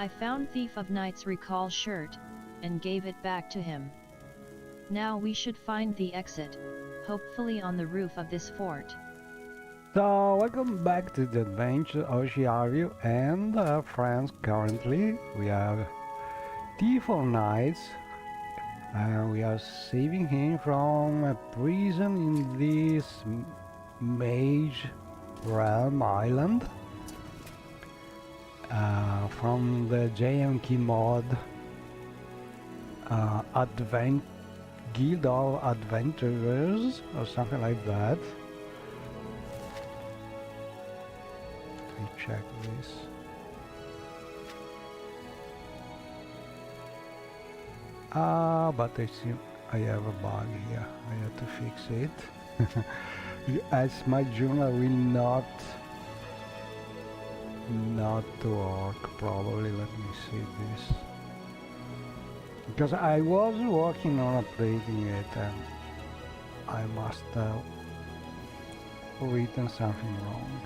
I found Thief of Night's recall shirt, and gave it back to him. Now we should find the exit, hopefully on the roof of this fort. So, welcome back to the adventure of Shiaryu and friends. Currently, we have Thief of Nights, and we are saving him from a prison in this mage realm island from the JMK mod Guild of Adventurers or something like that. Let me check this. But I see I have a bug here. I have to fix it. As my journal will not work probably. Let me see this. Because I was working on updating it and I must have written something wrong.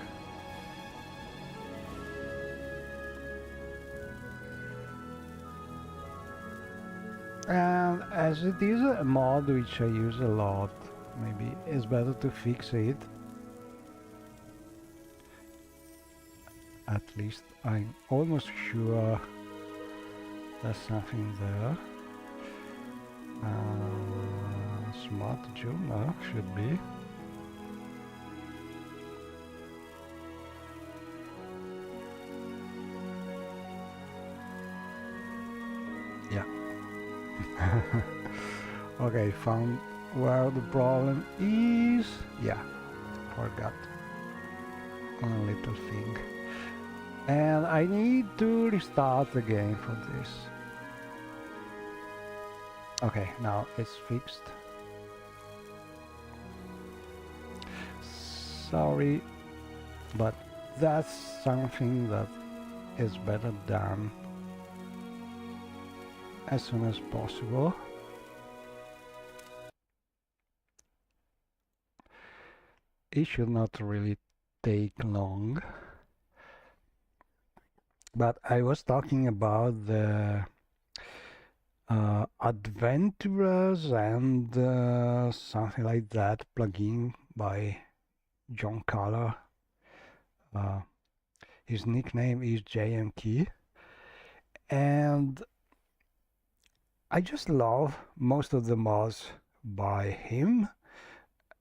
And as it is a mod which I use a lot, maybe it's better to fix it. At least I'm almost sure there's something there. Smart journal should be. Yeah. Okay, found where the problem is. Yeah, forgot one little thing. And I need to restart the game for this. Okay, now it's fixed. Sorry, but that's something that is better done as soon as possible. It should not really take long. But I was talking about the Adventurers and something like that plugin by John Collar. His nickname is JMK, and I just love most of the mods by him.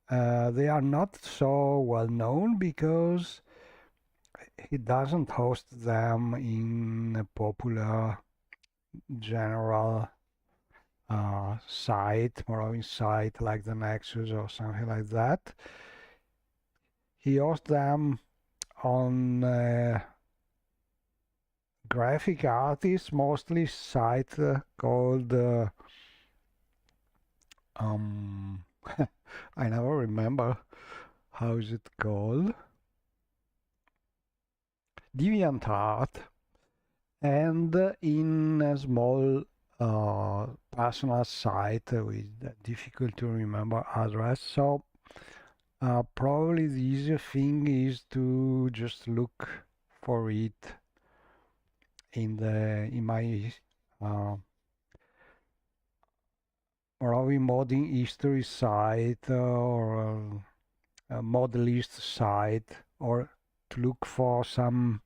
They are not so well known because he doesn't host them in a popular general site, Morrowind site like the Nexus or something like that. He hosts them on graphic artist mostly site called I never remember how is it called, DeviantArt, and in a small personal site with difficult to remember address. So probably the easier thing is to just look for it in my Morrowind modding history site or a mod list site, or to look for some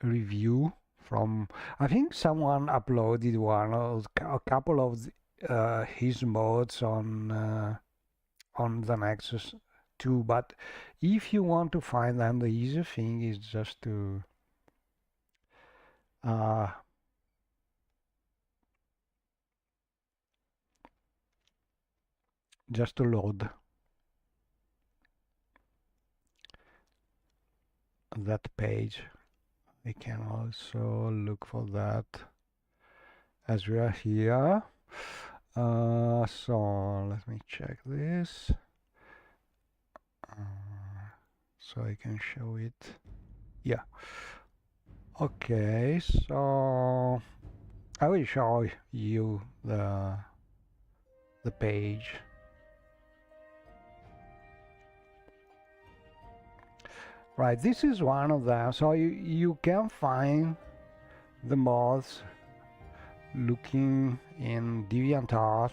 review from, I think someone uploaded a couple of his mods on the Nexus too, but if you want to find them, the easier thing is just to load that page. I can also look for that as we are here. So let me check this so I can show it. Yeah. Okay, so I will show you the page. Right, this is one of them. So you can find the mods looking in DeviantArt,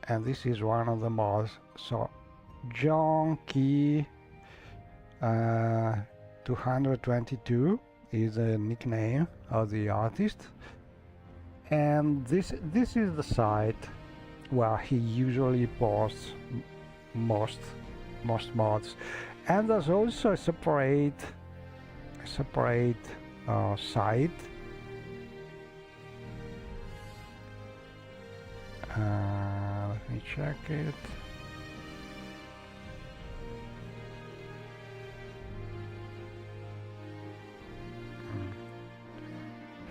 and this is one of the mods. So John Key 222 is a nickname of the artist, and this is the site where he usually posts most mods. And there's also a separate site. Let me check it.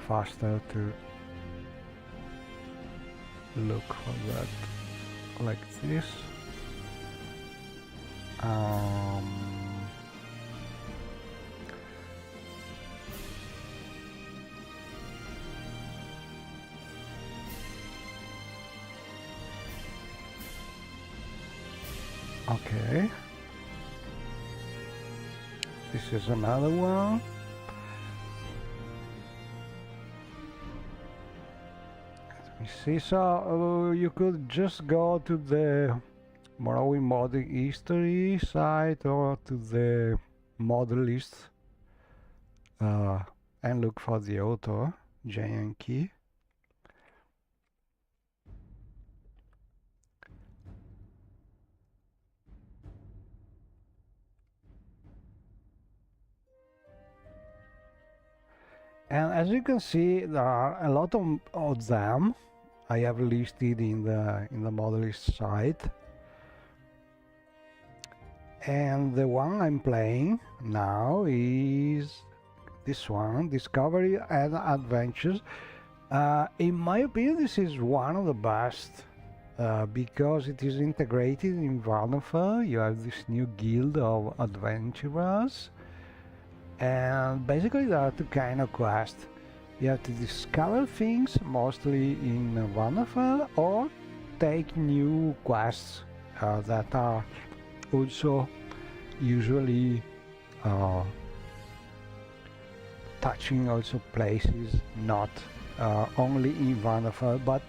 Faster to look for that, like this. Okay, this is another one. Let me see. So you could just go to the Morrowind modding history site or to the mod list and look for the author, Jan Key. And as you can see, there are a lot of them I have listed in the mod list site. And the one I'm playing now is this one, Discovery and Adventures. In my opinion, this is one of the best because it is integrated in Warnefell. You have this new guild of adventurers, and basically there are two kind of quests. You have to discover things, mostly in Warnefell, or take new quests that are also usually touching also places not only in Warnefell, but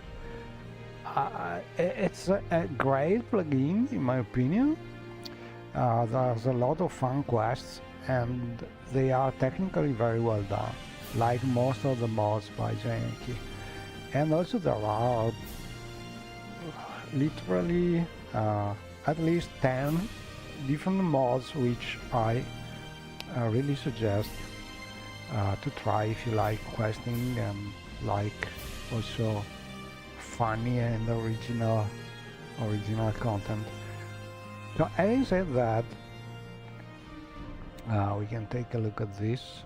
it's a great plugin in my opinion. There's a lot of fun quests and they are technically very well done, like most of the mods by Janky. And also there are literally at least 10 different mods which I really suggest to try if you like questing and like also funny and original content. So having said that, we can take a look at this.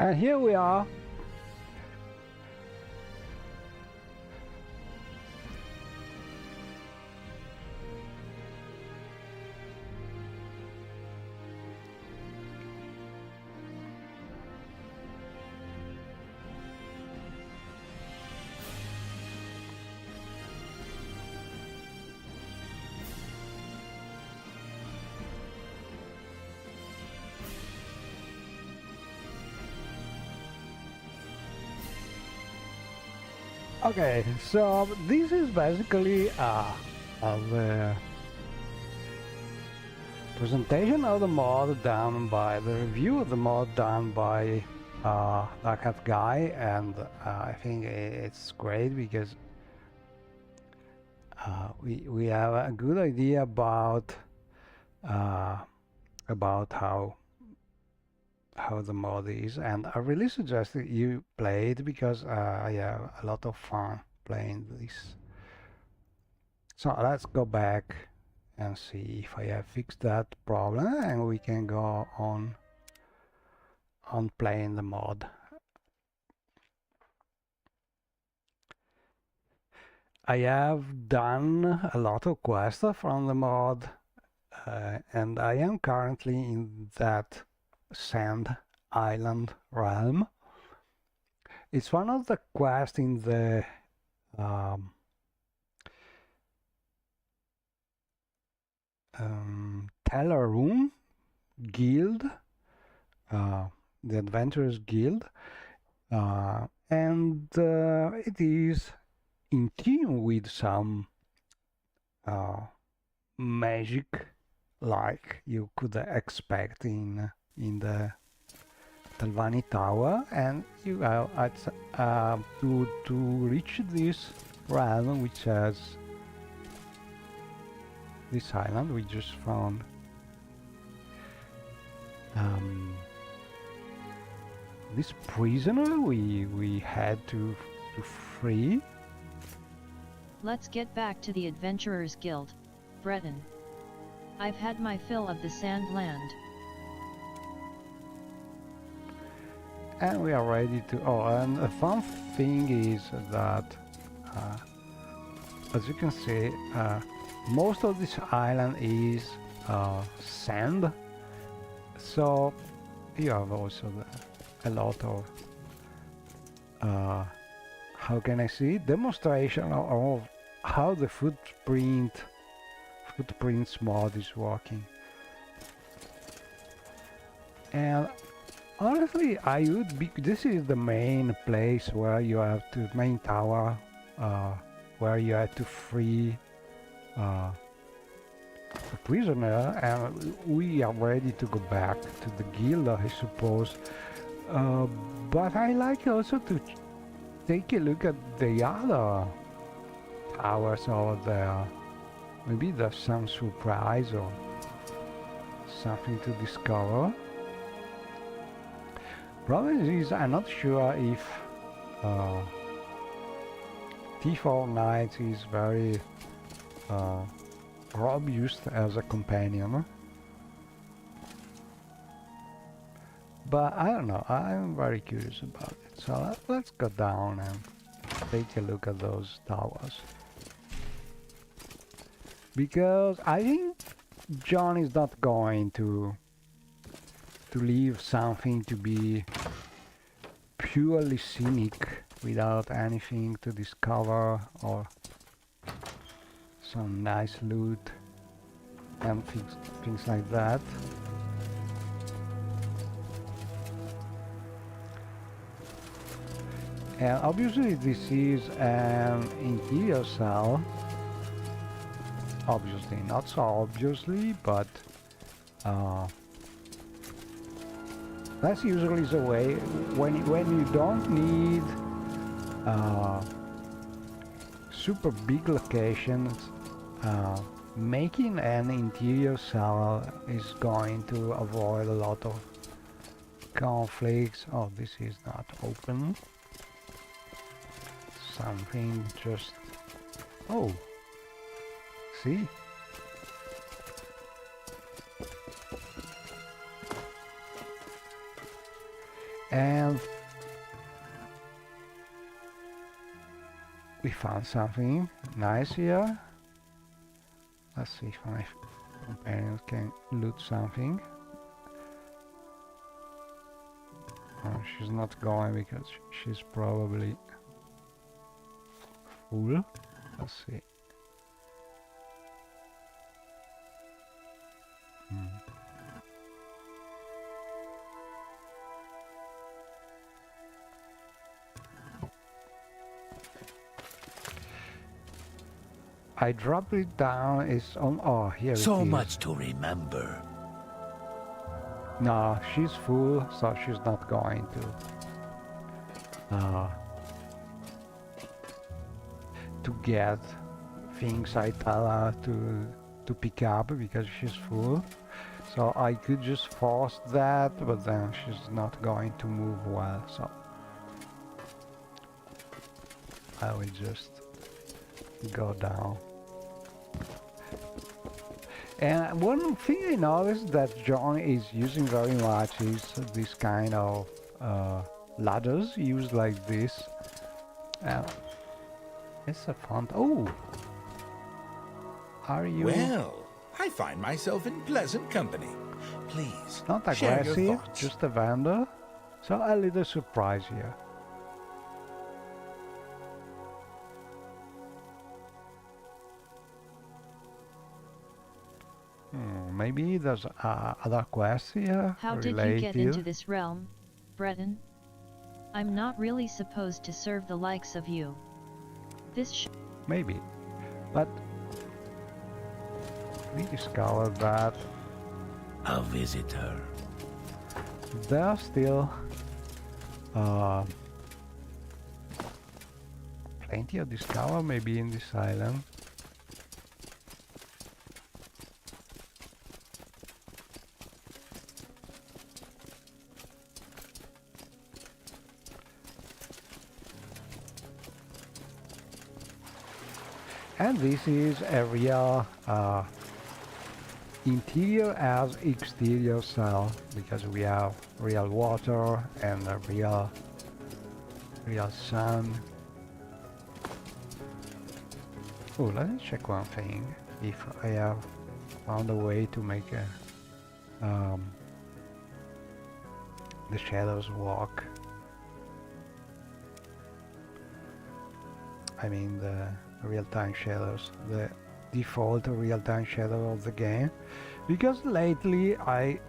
And here we are. Okay, so this is basically the presentation of the mod done by the review of the mod done by Dark Hat Guy, and I think it's great because we have a good idea about how the mod is, and I really suggest that you play it because I have a lot of fun playing this. So let's go back and see if I have fixed that problem, and we can go on playing the mod. I have done a lot of quests from the mod, and I am currently in that Sand Island realm. It's one of the quests in the Teller Room Guild, the Adventurers Guild, and it is in tune with some magic like you could expect in the Talvani Tower, and you have to reach this realm, which has this island we just found. This prisoner we had to free. Let's get back to the Adventurers Guild, Breton. I've had my fill of the sand land. And we are ready to... Oh, and a fun thing is that, as you can see, most of this island is sand. So you have also a lot of, how can I see, demonstration of how the footprints mod is working. And honestly, I would be, this is the main place where you have to, main tower, where you have to free a prisoner, and we are ready to go back to the guild, I suppose. But I like also to take a look at the other towers over there. Maybe there's some surprise or something to discover. Problem is, I'm not sure if T4 Knight is very robust as a companion. But I don't know, I'm very curious about it. So let's go down and take a look at those towers. Because I think John is not going to leave something to be purely scenic without anything to discover or some nice loot and things like that. And obviously this is an interior cell. Obviously, not so obviously, but that's usually the way when you don't need super big locations. Making an interior cell is going to avoid a lot of conflicts. Oh, this is not open. Something just... Oh, see? And we found something nice here. Let's see if my companions can loot something. Oh, she's not going because she's probably full. Let's see. I dropped it down. It's on. Oh, here it is. So much to remember. No, she's full, so she's not going to get things I tell her to pick up because she's full. So I could just force that, but then she's not going to move well. So I will just go down. And one thing I noticed that John is using very much is this kind of ladders used like this. It's a fun. Oh, are you? Well, I find myself in pleasant company. Please, Not share aggressive, your thoughts. just a vendor. So a little surprise here. Maybe there's other quests here How did related. you get into this realm, Breton? I'm not really supposed to serve the likes of you. This Maybe, but we discovered that A visitor. there's still plenty of discover maybe in this island. And this is a real interior as exterior cell because we have real water and a real sun. Oh, let me check one thing. If I have found a way to make the shadows walk. I mean the real-time shadows, the default real-time shadow of the game, because lately there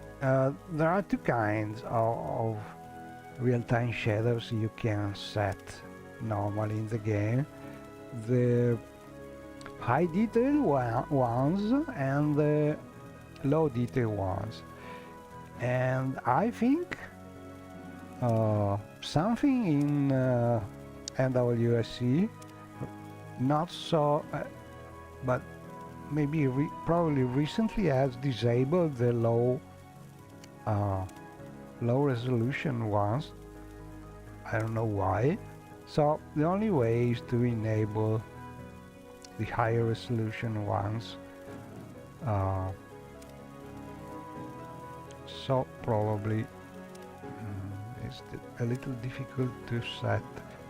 are two kinds of real-time shadows you can set normally in the game: the high detail ones and the low detail ones. And I think something in NWSC, not so, but maybe probably recently has disabled the low resolution ones. I don't know why. So the only way is to enable the higher resolution ones. So probably it's a little difficult to set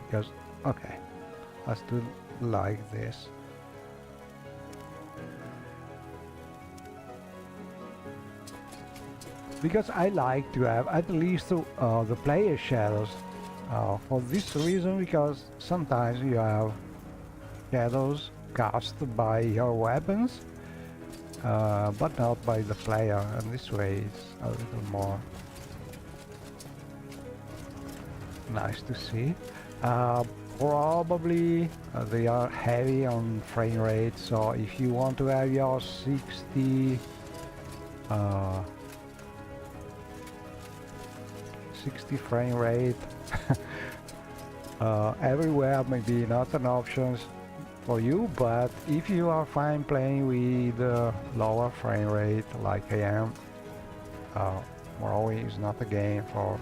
because okay, let's do like this. Because I like to have at least the player shadows for this reason, because sometimes you have shadows cast by your weapons but not by the player, and this way it's a little more nice to see. Probably they are heavy on frame rate, so if you want to have your 60 frame rate everywhere, maybe not an option for you, but if you are fine playing with lower frame rate like I am, Morrowind is not a game for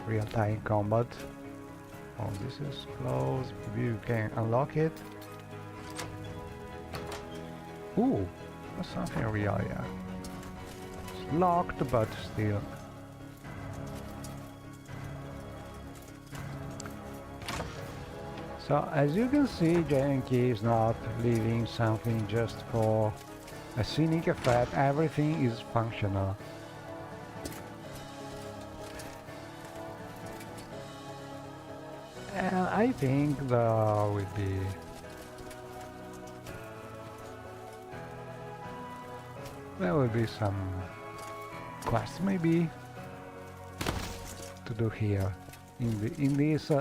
real-time combat. Oh, this is closed. Maybe you can unlock it. Ooh, that's something real, yeah. It's locked, but still. So as you can see, JNK is not leaving something just for a scenic effect. Everything is functional. And I think there will be some quests maybe to do here in this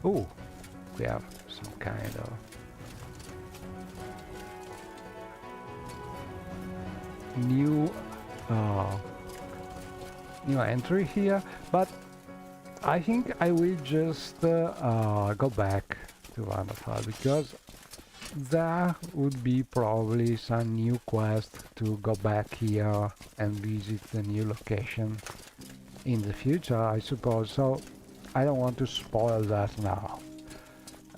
oh, we have some kind of new entry here, but I think I will just go back to Wonderful because there would be probably some new quest to go back here and visit the new location in the future, I suppose, so I don't want to spoil that now.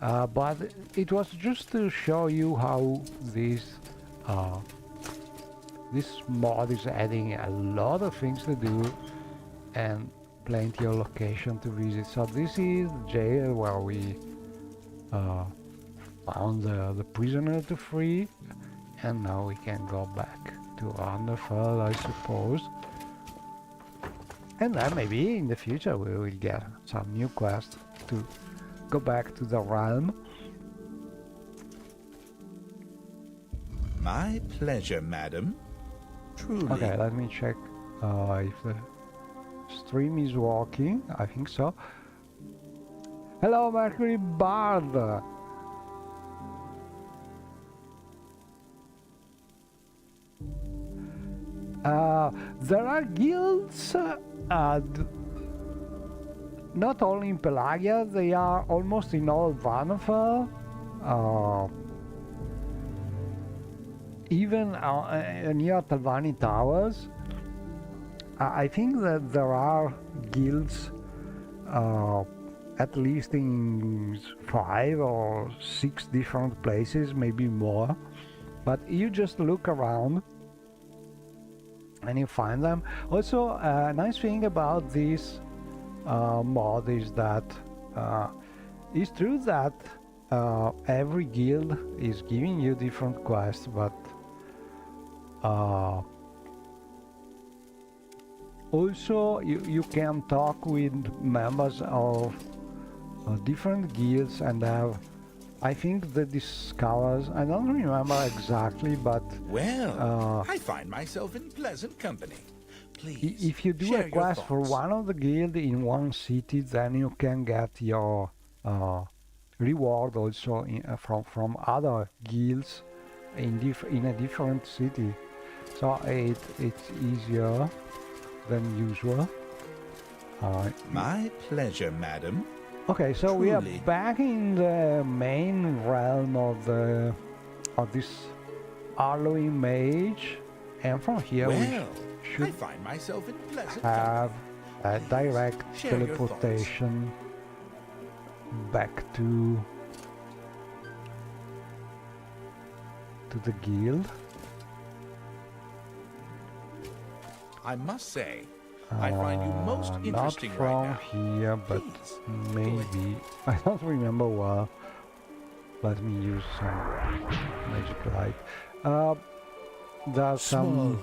But it was just to show you how this mod is adding a lot of things to do and plenty of location to visit. So this is the jail where we found the prisoner to free, and now we can go back to Underfell, I suppose. And then maybe in the future we will get some new quest to go back to the realm. My pleasure, madam. Truly. Okay, let me check if the stream is working. I think so. Hello, Mercury Bard. There are guilds, not only in Pelagia, they are almost in all Vannefell, even near Talvani Towers. I think that there are guilds at least in 5 or 6 different places, maybe more, but you just look around and you find them. Also, a nice thing about this mod is that it's true that every guild is giving you different quests, but also you can talk with members of different guilds and have, I think, the discovers, I don't remember exactly, but well, I find myself in pleasant company. Please, if you do a quest for one of the guild in one city, then you can get your reward also from other guilds in a different city. So it's easier than usual. My pleasure, madam. Okay, so Truly. we are back in the main realm of this Arloing Mage, and from here well, we should I find myself in pleasant have a Please, direct share your teleportation back to the guild. I must say, I find you most interesting not from right now. here, but Please, maybe. I don't remember well. Let me use some magic light. There's some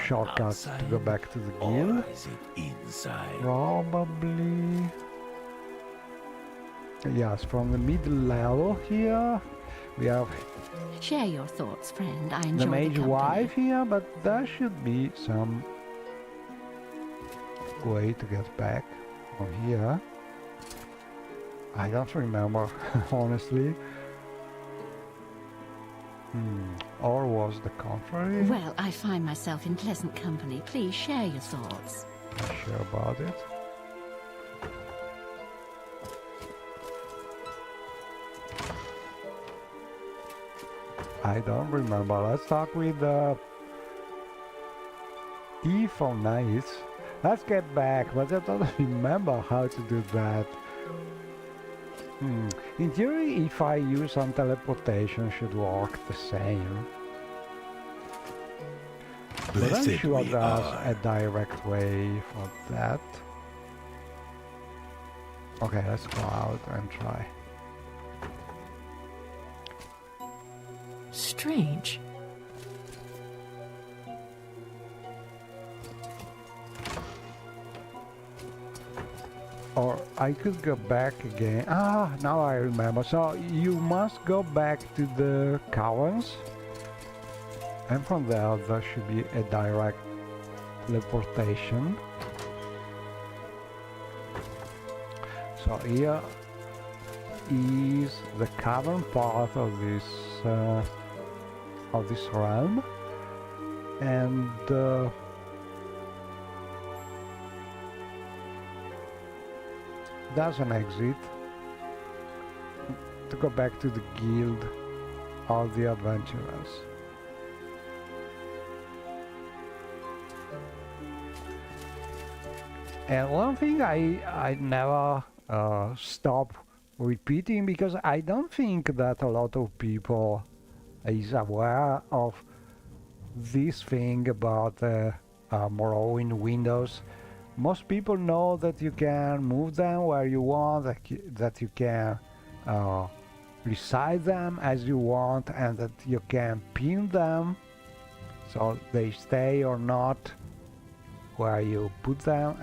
shortcuts to go back to the guild. Is it inside? Probably. Yes, from the middle level here we have Share your thoughts, friend. I enjoy the mage company. wife here, but there should be some way to get back from here. I don't remember, honestly. Or was the contrary? Well, I find myself in pleasant company. Please share your thoughts. Not sure about it. I don't remember. Let's talk with E4 Knights. Let's get back, but I don't remember how to do that. In theory, if I use some teleportation, should work the same. But I'm sure there's a direct way for that. Okay, let's go out and try. Strange. Or I could go back again. Ah, now I remember. So you must go back to the caverns, and from there should be a direct teleportation. So here is the cavern part of this realm, and there's an exit to go back to the guild of the adventurers. And one thing I never stop repeating, because I don't think that a lot of people is aware of this thing about Morrowind windows. Most people know that you can move them where you want, that you can resize them as you want, and that you can pin them so they stay or not where you put them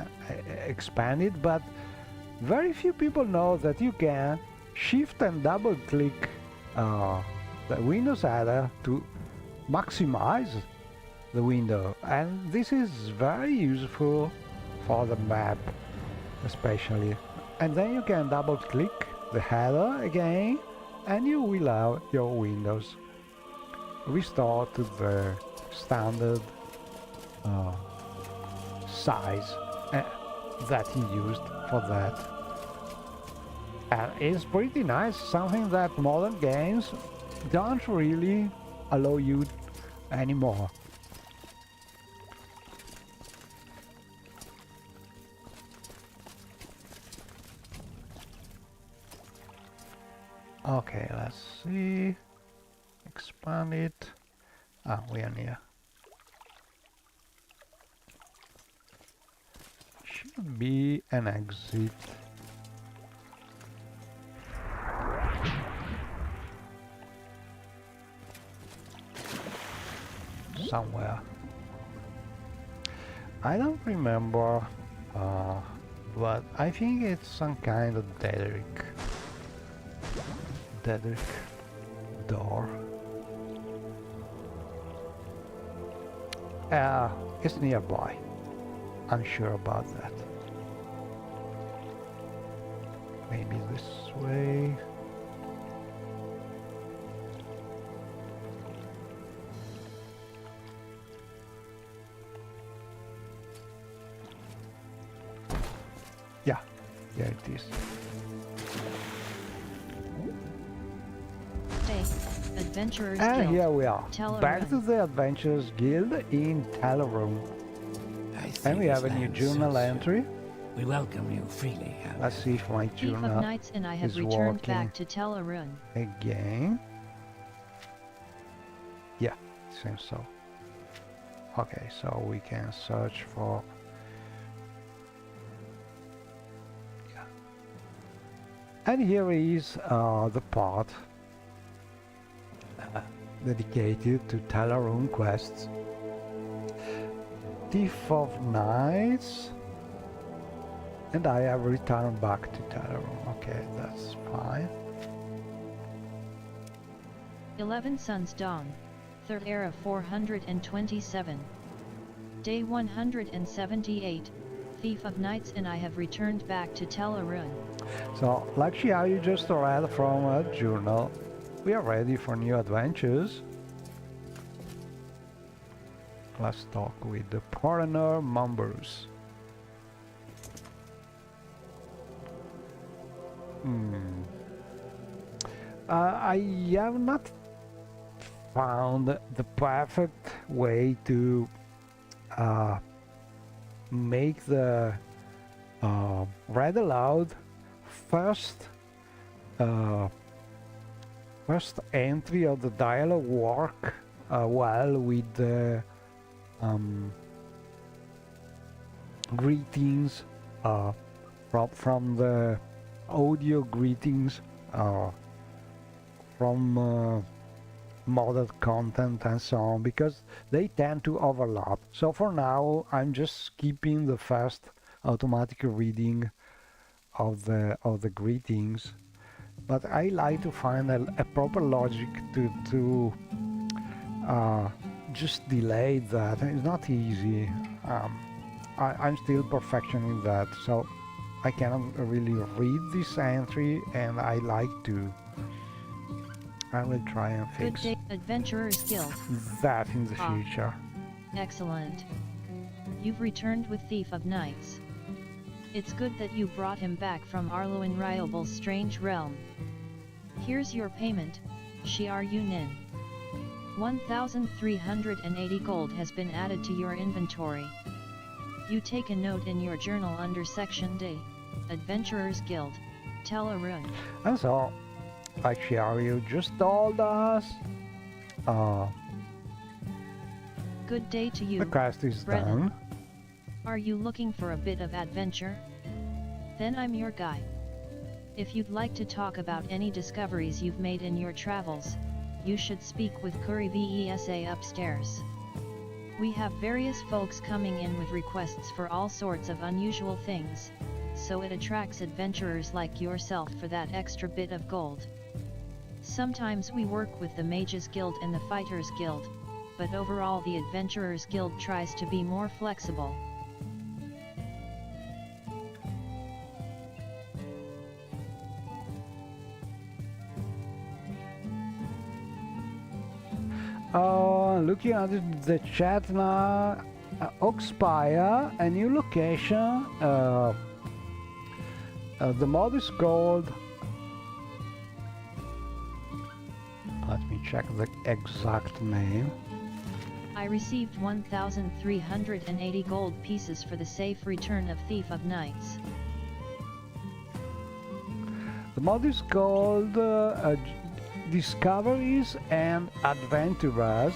expanded, but very few people know that you can shift and double click the Windows header to maximize the window, and this is very useful for the map especially. And then you can double click the header again and you will have your windows restored to the standard size that he used for that. And it's pretty nice, something that modern games don't really allow you anymore. Okay, let's see. Expand it. Ah, we are near. Should be an exit. Somewhere. I don't remember, but I think it's some kind of Dedrick door. It's nearby. I'm sure about that. Maybe this way. Yeah, there it is. Adventurers And Guild. here we are, Teleroom. back to the Adventurers Guild in Teleroom. And we have a new journal entry. We welcome you freely, however. Let's see if my Thief of journal Knights and I have is returned working back to Telerun. again. Yeah, seems so. Okay, so we can search for... Yeah. And here is the part dedicated to Teleroom quests. Thief of Knights, and I have returned back to Teleroom. Okay, that's fine. 11 Suns Dawn, 3rd Era 427. Day 178, Thief of Knights and I have returned back to Telerun. So, like how you just read from a journal, we are ready for new adventures. Let's talk with the foreigner members. I have not found the perfect way to make the read aloud first entry of the dialogue work well with the greetings from the audio greetings from modded content and so on, because they tend to overlap. So for now I'm just skipping the first automatic reading of the greetings, but I like to find a proper logic to just delay that. It's not easy. I'm still perfectioning that, so I cannot really read this entry, and I like to. I will try and Good fix day, Adventurers Guild. that in the future. Excellent. You've returned with Thief of Nights. It's good that you brought him back from Arlo Ryobal's strange realm. Here's your payment, Shiar Yunin. 1,380 gold has been added to your inventory. You take a note in your journal under section D, Adventurers Guild, Tel Arun. And so, like Shiaryu just told us, Good day to you, the quest is Brennan. done. Are you looking for a bit of adventure? Then I'm your guy. If you'd like to talk about any discoveries you've made in your travels, you should speak with Curry Vesa upstairs. We have various folks coming in with requests for all sorts of unusual things, so it attracts adventurers like yourself for that extra bit of gold. Sometimes we work with the Mages Guild and the Fighters Guild, but overall the Adventurers Guild tries to be more flexible. Looking at the chat now, Oxpire, a new location. The mod is called. Let me check the exact name. I received 1,380 gold pieces for the safe return of Thief of Nights. The mod is called Discoveries and Adventures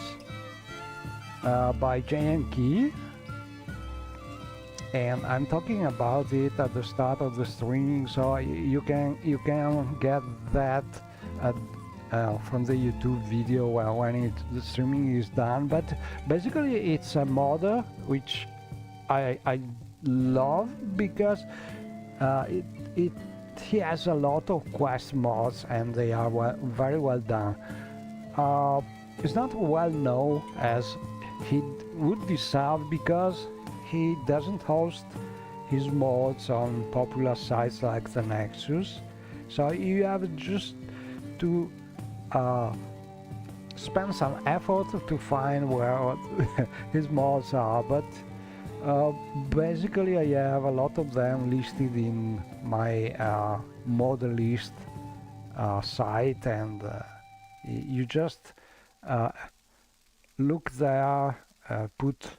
by Giant Key, and I'm talking about it at the start of the streaming, so you can get that from the YouTube video when the streaming is done. But basically it's a mod which I love, because he has a lot of quest mods and they are very well done. It's not well known as he would deserve, because he doesn't host his mods on popular sites like the Nexus, so you have just to spend some effort to find where his mods are. But basically I have a lot of them listed in my mod list site, and you just look there, put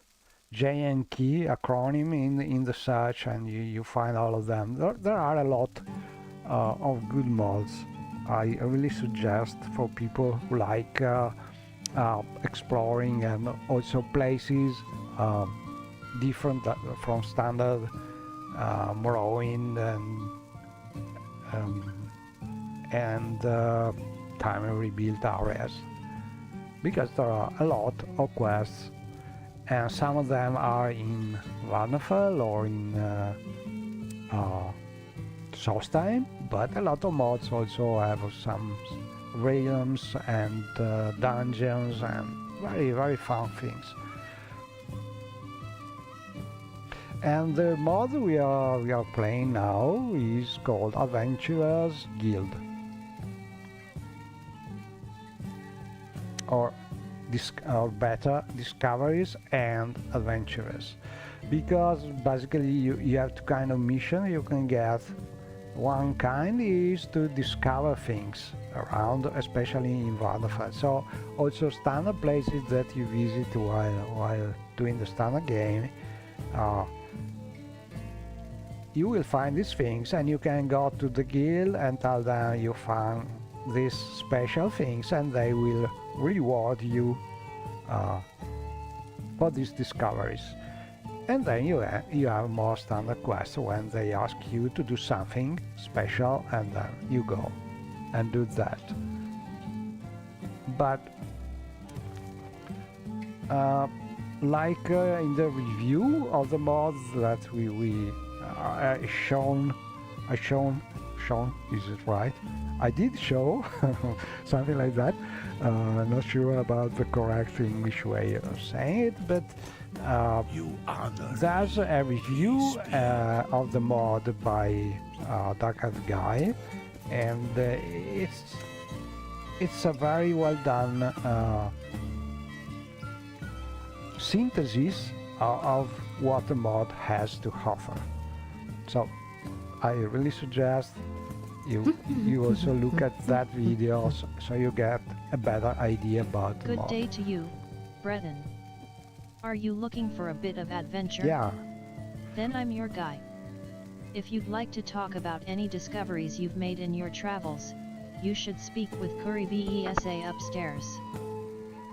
JNKey acronym in the search, and you find all of them. There are a lot of good mods. I really suggest for people who like exploring and also places different from standard Morrowind and time and rebuilt areas, because there are a lot of quests, and some of them are in Varnafell or in Solstheim, but a lot of mods also have some realms and dungeons and very fun things. And the mod we are playing now is called Adventurers Guild, or better, Discoveries and Adventurers, because basically you have two kind of mission you can get. One kind is to discover things around, especially in Varnafell. So also standard places that you visit while doing the standard game, you will find these things, and you can go to the guild and tell them you found these special things, and they will reward you for these discoveries. And then you have more standard quests when they ask you to do something special, and then you go and do that. But in the review of the mods that we shown, is it right? I did show something like that. Not sure about the correct English way of saying it, but there's a review of the mod by Dark Guy, and it's a very well done synthesis of what the mod has to offer. So I really suggest you also look at that video so you get a better idea about the mod. Good day to you, Breton. Are you looking for a bit of adventure? Yeah. Then I'm your guy. If you'd like to talk about any discoveries you've made in your travels, you should speak with Curry Vesa upstairs.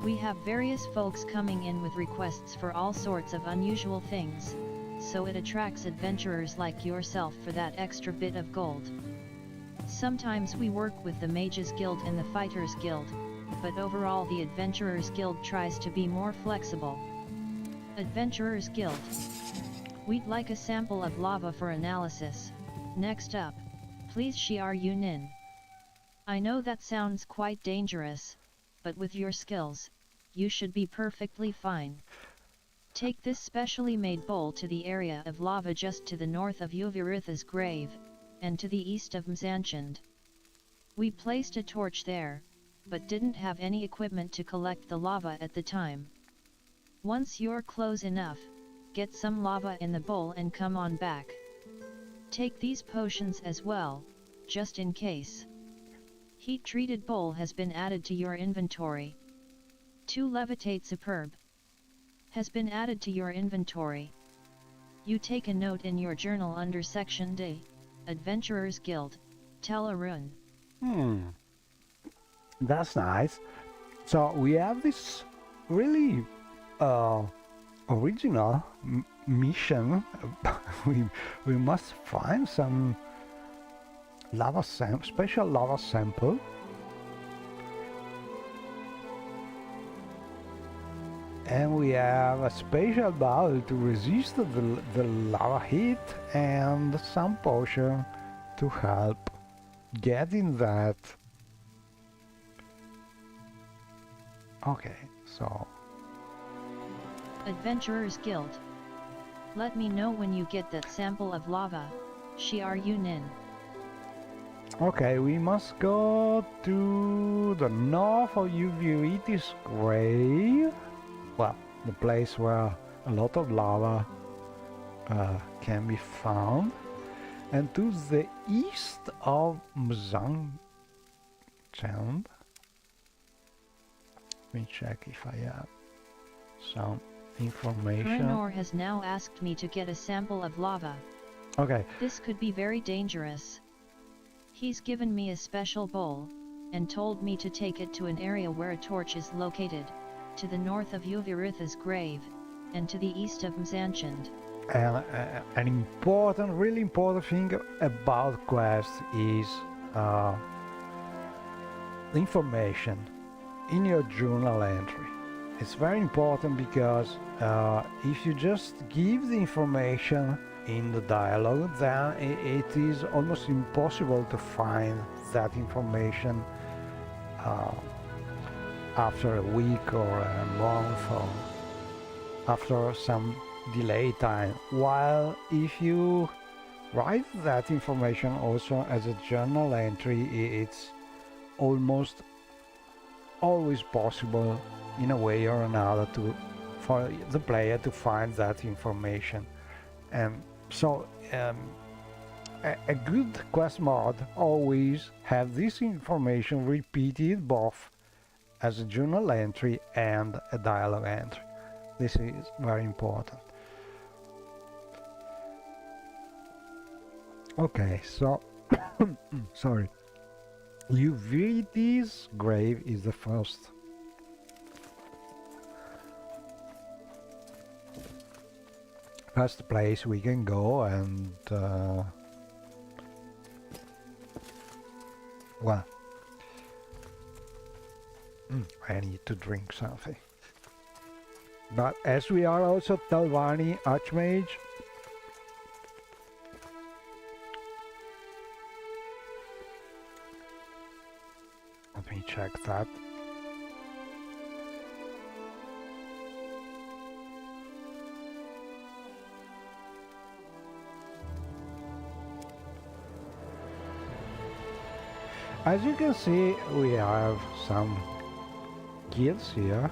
We have various folks coming in with requests for all sorts of unusual things, so it attracts adventurers like yourself for that extra bit of gold. Sometimes we work with the Mages Guild and the Fighters Guild, but overall the Adventurers Guild tries to be more flexible. Adventurers Guild. We'd like a sample of lava for analysis. Next up, please Shiar Yunin. I know that sounds quite dangerous, but with your skills, you should be perfectly fine. Take this specially made bowl to the area of lava just to the north of Yuviritha's grave, and to the east of Mzanchand. We placed a torch there, but didn't have any equipment to collect the lava at the time. Once you're close enough, get some lava in the bowl and come on back. Take these potions as well, just in case. Heat-treated bowl has been added to your inventory. 2 levitate superb has been added to your inventory. You take a note in your journal under section D, Adventurers Guild, tell a rune. That's nice. So we have this really original mission. we must find some special lava sample. And we have a special bowl to resist the lava heat and some potion to help getting that. Okay, so Adventurers Guild. Let me know when you get that sample of lava, Shiar Yunin. okay, we must go to the north of Uviritis grave. Well, the place where a lot of lava can be found, and to the east of Mzanchand. Let me check if I have some information. Renor has now asked me to get a sample of lava. Okay, This could be very dangerous. He's given me a special bowl, and told me to take it to an area where a torch is located, to the north of Yuviritha's grave, and to the east of Mzanchand. and an important, really important thing about quests is information in your journal entry. It's very important because if you just give the information in the dialogue, then it is almost impossible to find that information after a week or a month or after some delay time. While if you write that information also as a journal entry, it's almost always possible in a way or another for the player to find that information. And so a good quest mod always have this information repeated both as a journal entry and a dialogue entry. This is very important. Okay, so sorry. Uviritis grave is the first. first place we can go, and well, I need to drink something. But as we are also Telvanni Archmage, let me check that. As you can see, we have some guilds here.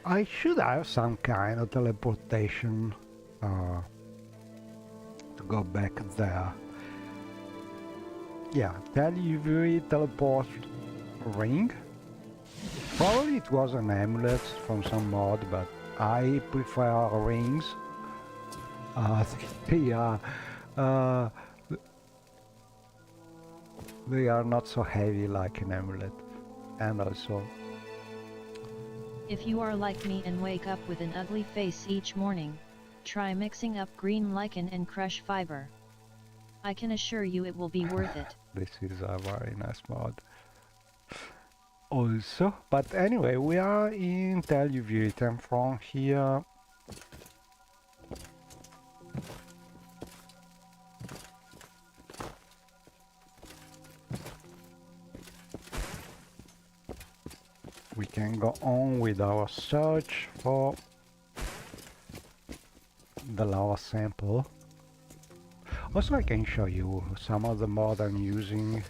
I should have some kind of teleportation to go back there. Yeah, delivery teleport ring. Probably it was an amulet from some mod, but I prefer rings. They are not so heavy like an amulet, and also. If you are like me and wake up with an ugly face each morning, try mixing up green lichen and crush fiber. I can assure you it will be worth it. This is a very nice mod. Also, but anyway, we are in Teluvit, and from here we can go on with our search for the lava sample. Also, I can show you some of the mod I'm using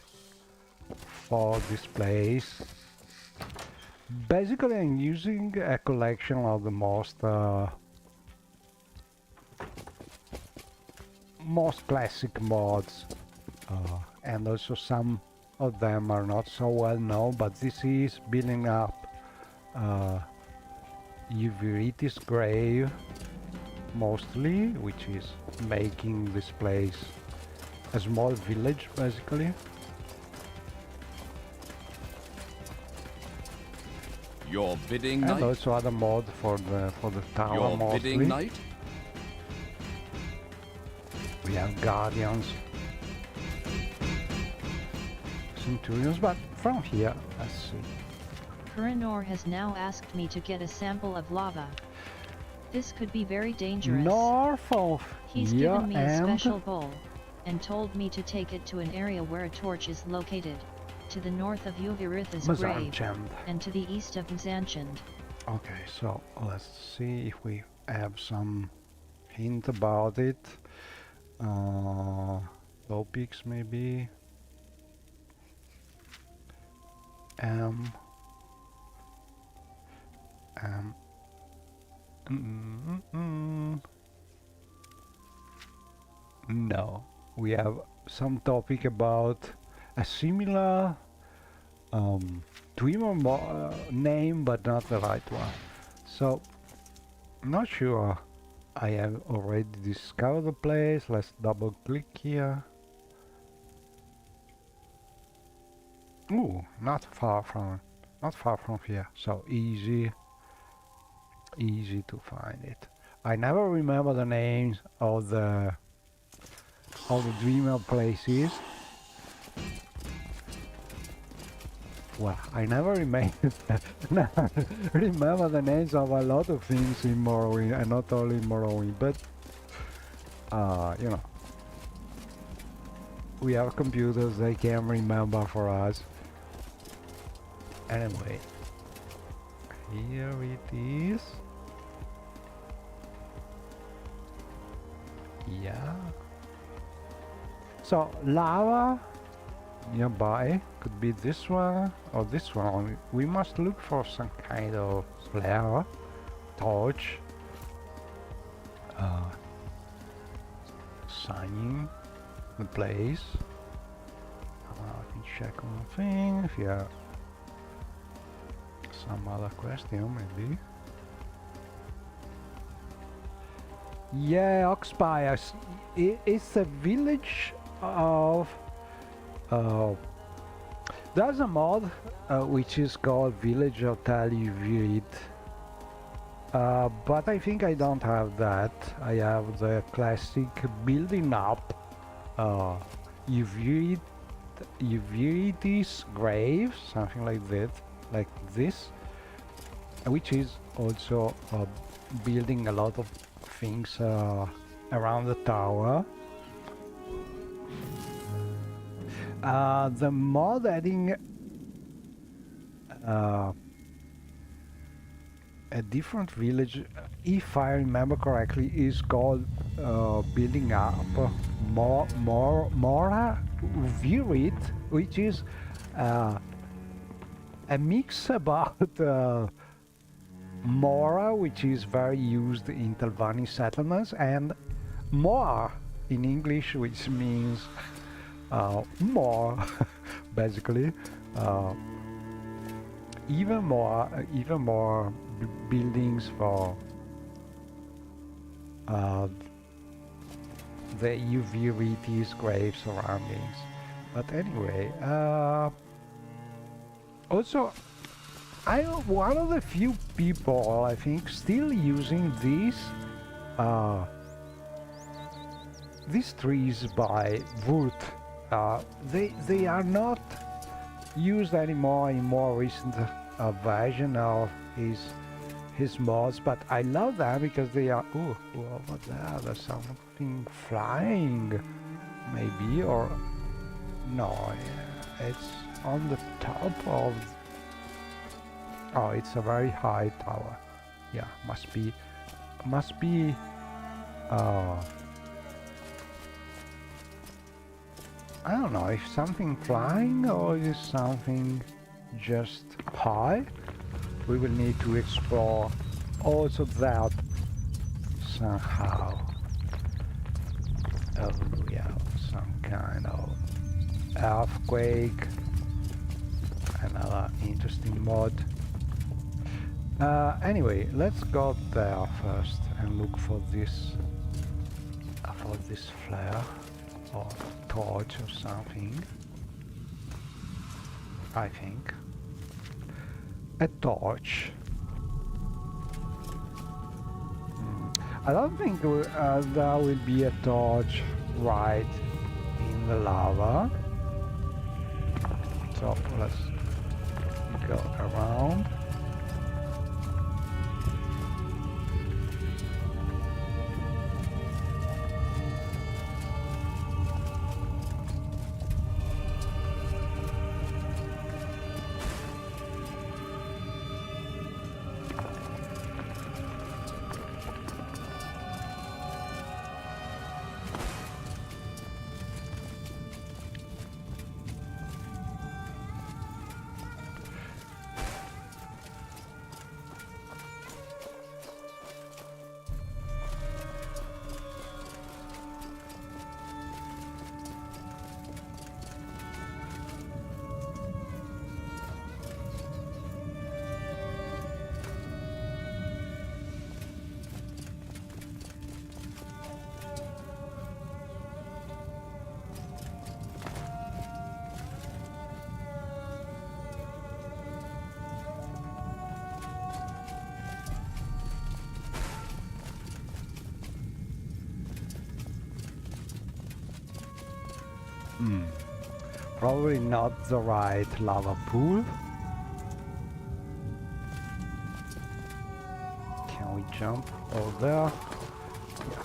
for this place. Basically, I'm using a collection of the most classic mods, and also some of them are not so well known, but this is building up Uviritis grave mostly, which is making this place a small village basically. Your bidding And night. also other mod for the tower. Your mostly. bidding night. We have guardians, centurions, but from here, let's see. Kuranor has now asked me to get a sample of lava. This could be very dangerous. North of He's here given me a and special bowl, and told me to take it to an area where a torch is located, to the north of Uviritha's grave, Mazanchand. and to the east of Mzanchand. Okay, so let's see if we have some hint about it. Low peaks maybe. No, we have some topic about a similar dreamer name, but not the right one. So, not sure. I have already discovered the place. Let's double click here. Ooh, not far from here. So easy to find it. I never remember the names of the dreamer places. Well, I never remember the names of a lot of things in Morrowind, and not only in Morrowind, but you know, we have computers, they can remember for us. Anyway, here it is. Yeah. So lava nearby could be this one or this one. We must look for some kind of flare, torch, signing the place. Let me check one thing. If you have some other question, maybe. Yeah, Oxby. It's a village of. Uh, there's a mod which is called Village of Talivirid. But I think I don't have that. I have the classic building up Uviritis grave, something like that, like this, which is also building a lot of things around the tower. The mod adding a different village, if I remember correctly, is called building up Mora Virit, which is a mix about Mora, which is very used in Telvanni settlements, and Moa in English, which means more, basically. Even more buildings for the Uviritis grave surroundings. But anyway, also I'm one of the few people, I think, still using these trees by Wood. They are not used anymore in more recent version of his mods, but I love them because they are. Oh, over there, there's something flying, maybe, or no? Yeah, it's on the top of. Oh, it's a very high tower. Yeah, must be. I don't know if something flying or is something just high. We will need to explore also that somehow. Oh yeah, some kind of earthquake. Another interesting mod. Anyway, let's go there first and look for this flare or torch or something. I think a torch. I don't think there will be a torch right in the lava, so let's go around. Probably not the right lava pool. Can we jump over there? Yeah.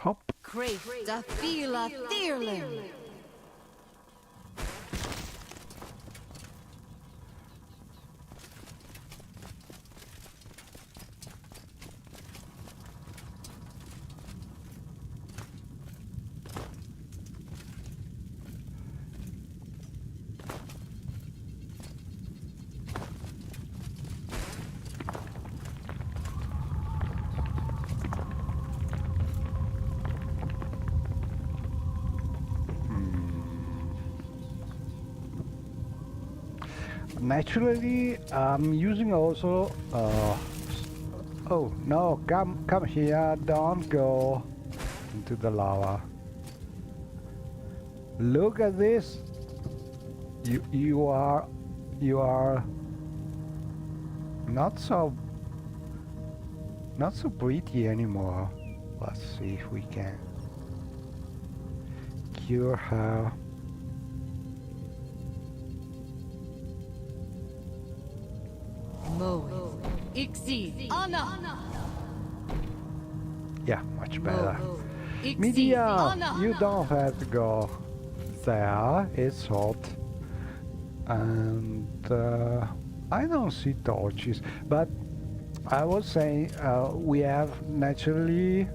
Hop. Creta fila thirling. Naturally, I'm using also. Oh no! Come here! Don't go into the lava. Look at this. You are not so pretty anymore. Let's see if we can cure her. Yeah, much better. Media, you don't have to go there. It's hot, and I don't see torches. But I was saying we have naturally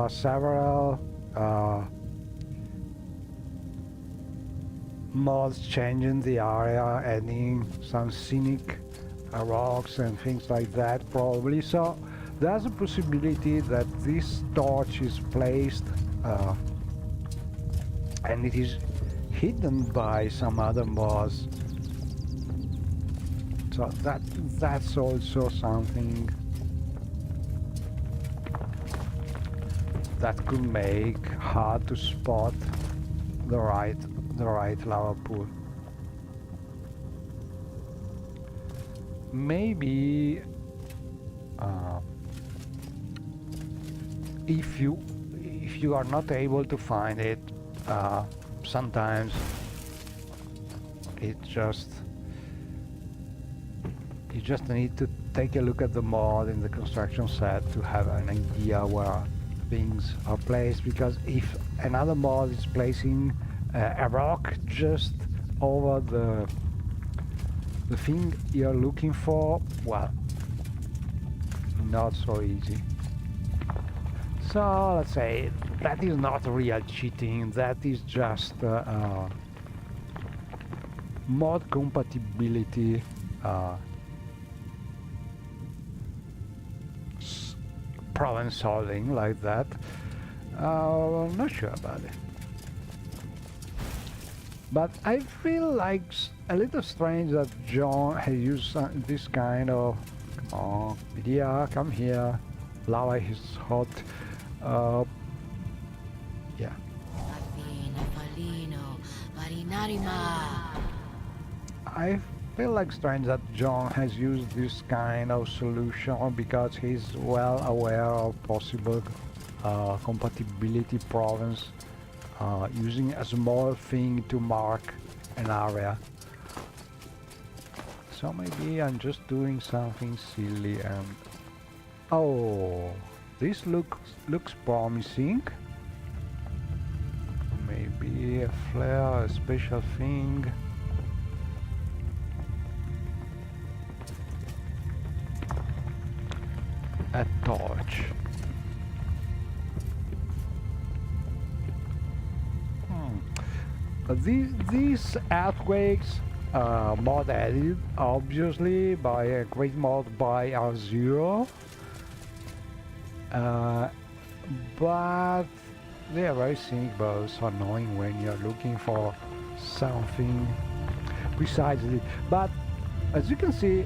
several mods changing the area, adding some scenic rocks and things like that probably. So there's a possibility that this torch is placed and it is hidden by some other mods. So that's also something that could make hard to spot the right lava pool. Maybe if you are not able to find it, sometimes you just need to take a look at the mod in the construction set to have an idea where things are placed, because if another mod is placing a rock just over the thing you're looking for, well, not so easy. So let's say that is not real cheating, that is just mod compatibility problem solving like that. Not sure about it. But I feel like a little strange that John has used this kind of idea. Come here, lava is hot. Yeah. I feel like strange that John has used this kind of solution because he's well aware of possible compatibility problems. Using a small thing to mark an area. So maybe I'm just doing something silly and... Oh, this looks promising. Maybe a flare, a special thing. A torch. These earthquakes mod added obviously by a great mod by R0, but they are very scenic, but so annoying when you're looking for something precisely. But as you can see,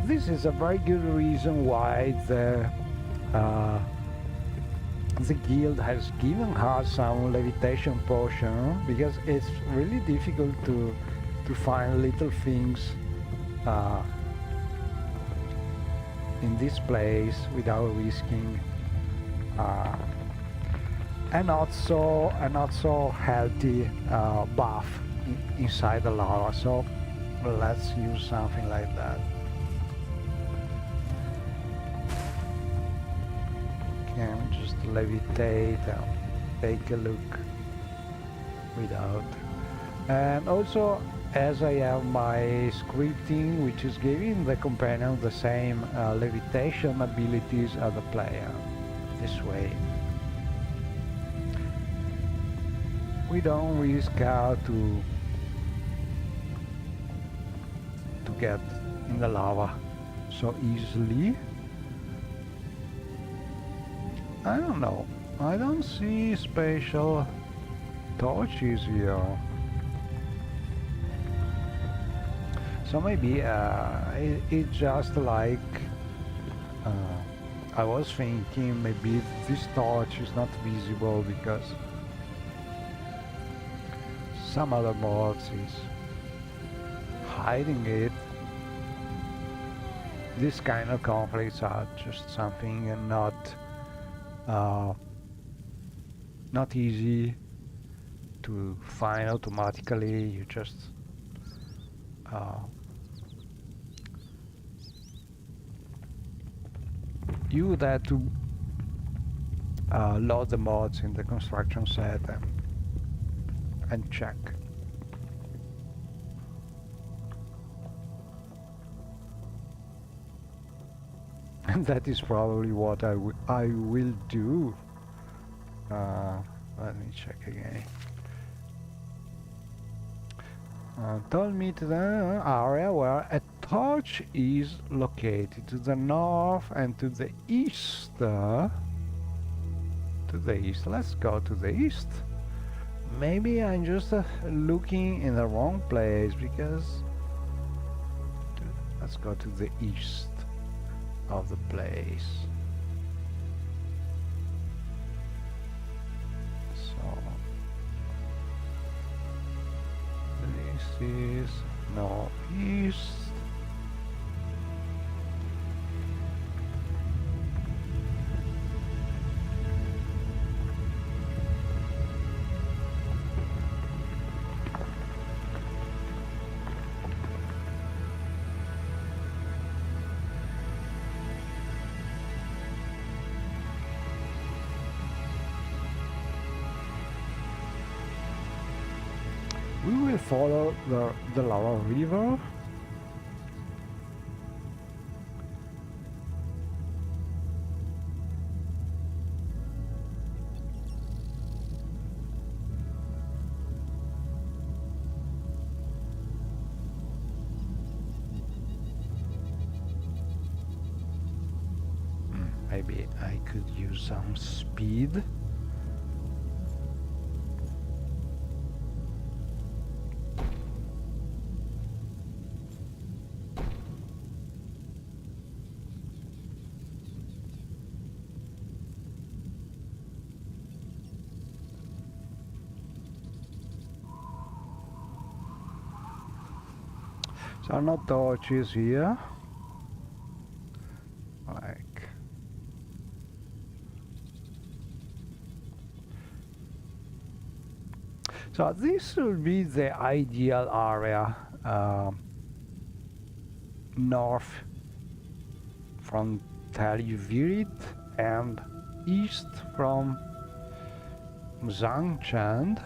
this is a very good reason why the guild has given her some levitation potion, because it's really difficult to find little things in this place without risking a not so healthy buff inside the lava. So let's use something like that. Can just levitate and take a look without. And also, as I have my scripting, which is giving the companion the same levitation abilities as the player. This way we don't risk out to get in the lava so easily. I don't know, I don't see special torches here. So maybe it's just like I was thinking maybe this torch is not visible because some other mods is hiding it. This kind of conflicts are just something and not easy to find automatically. You just you would have to load the mods in the construction set and check. And that is probably what I will do. Let me check again. Told me to the area where a torch is located, to the north and to the east. Let's go to the east. Maybe I'm just looking in the wrong place, because let's go to the east of the place. So this is northeast. We will follow the lava river. Maybe I could use some speed. So no torches here. Like so this will be the ideal area, north from Tel Uvirit and east from Zhangchand.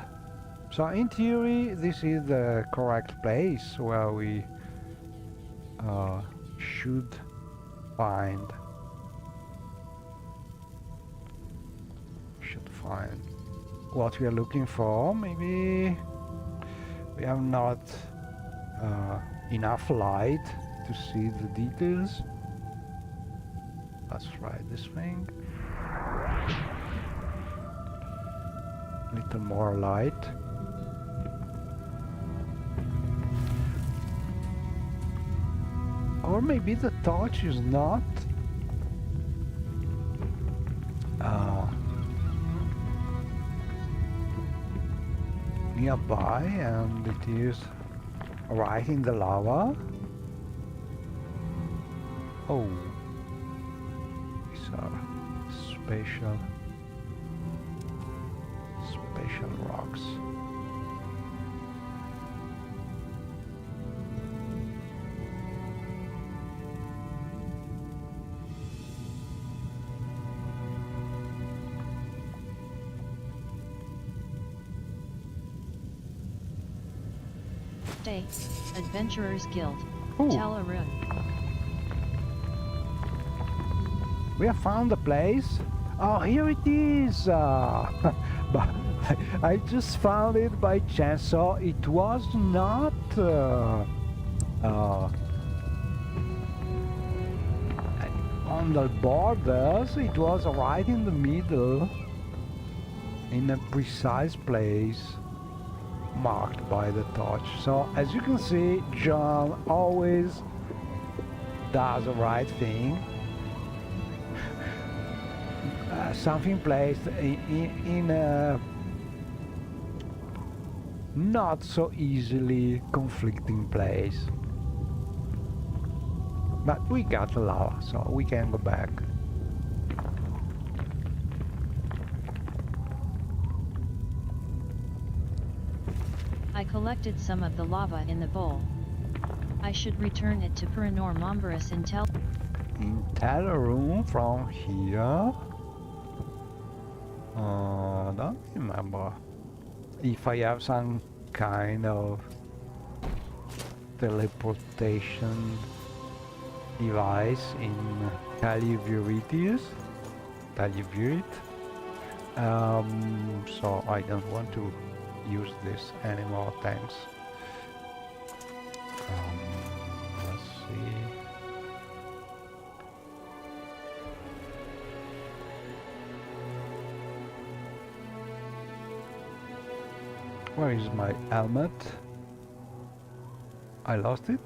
So in theory this is the correct place where we should find what we are looking for. Maybe we have not enough light to see the details. Let's try this thing. Little more light. Or maybe the torch is not nearby and it is right in the lava. Oh, these are special rocks. Day, Adventurers Guild, Ooh. Talarun. We have found the place. Oh, here it is. But I just found it by chance, so it was not on the borders. It was right in the middle, in a precise place marked by the torch. So as you can see, John always does the right thing. Something placed in a not so easily conflicting place. But we got the lava, so we can go back. I collected some of the lava in the bowl. I should return it to Paranormombrous in Talarun from here. Don't remember if I have some kind of teleportation device in Taliviritis. So I don't want to use this anymore, thanks. Let's see. Where is my helmet? I lost it?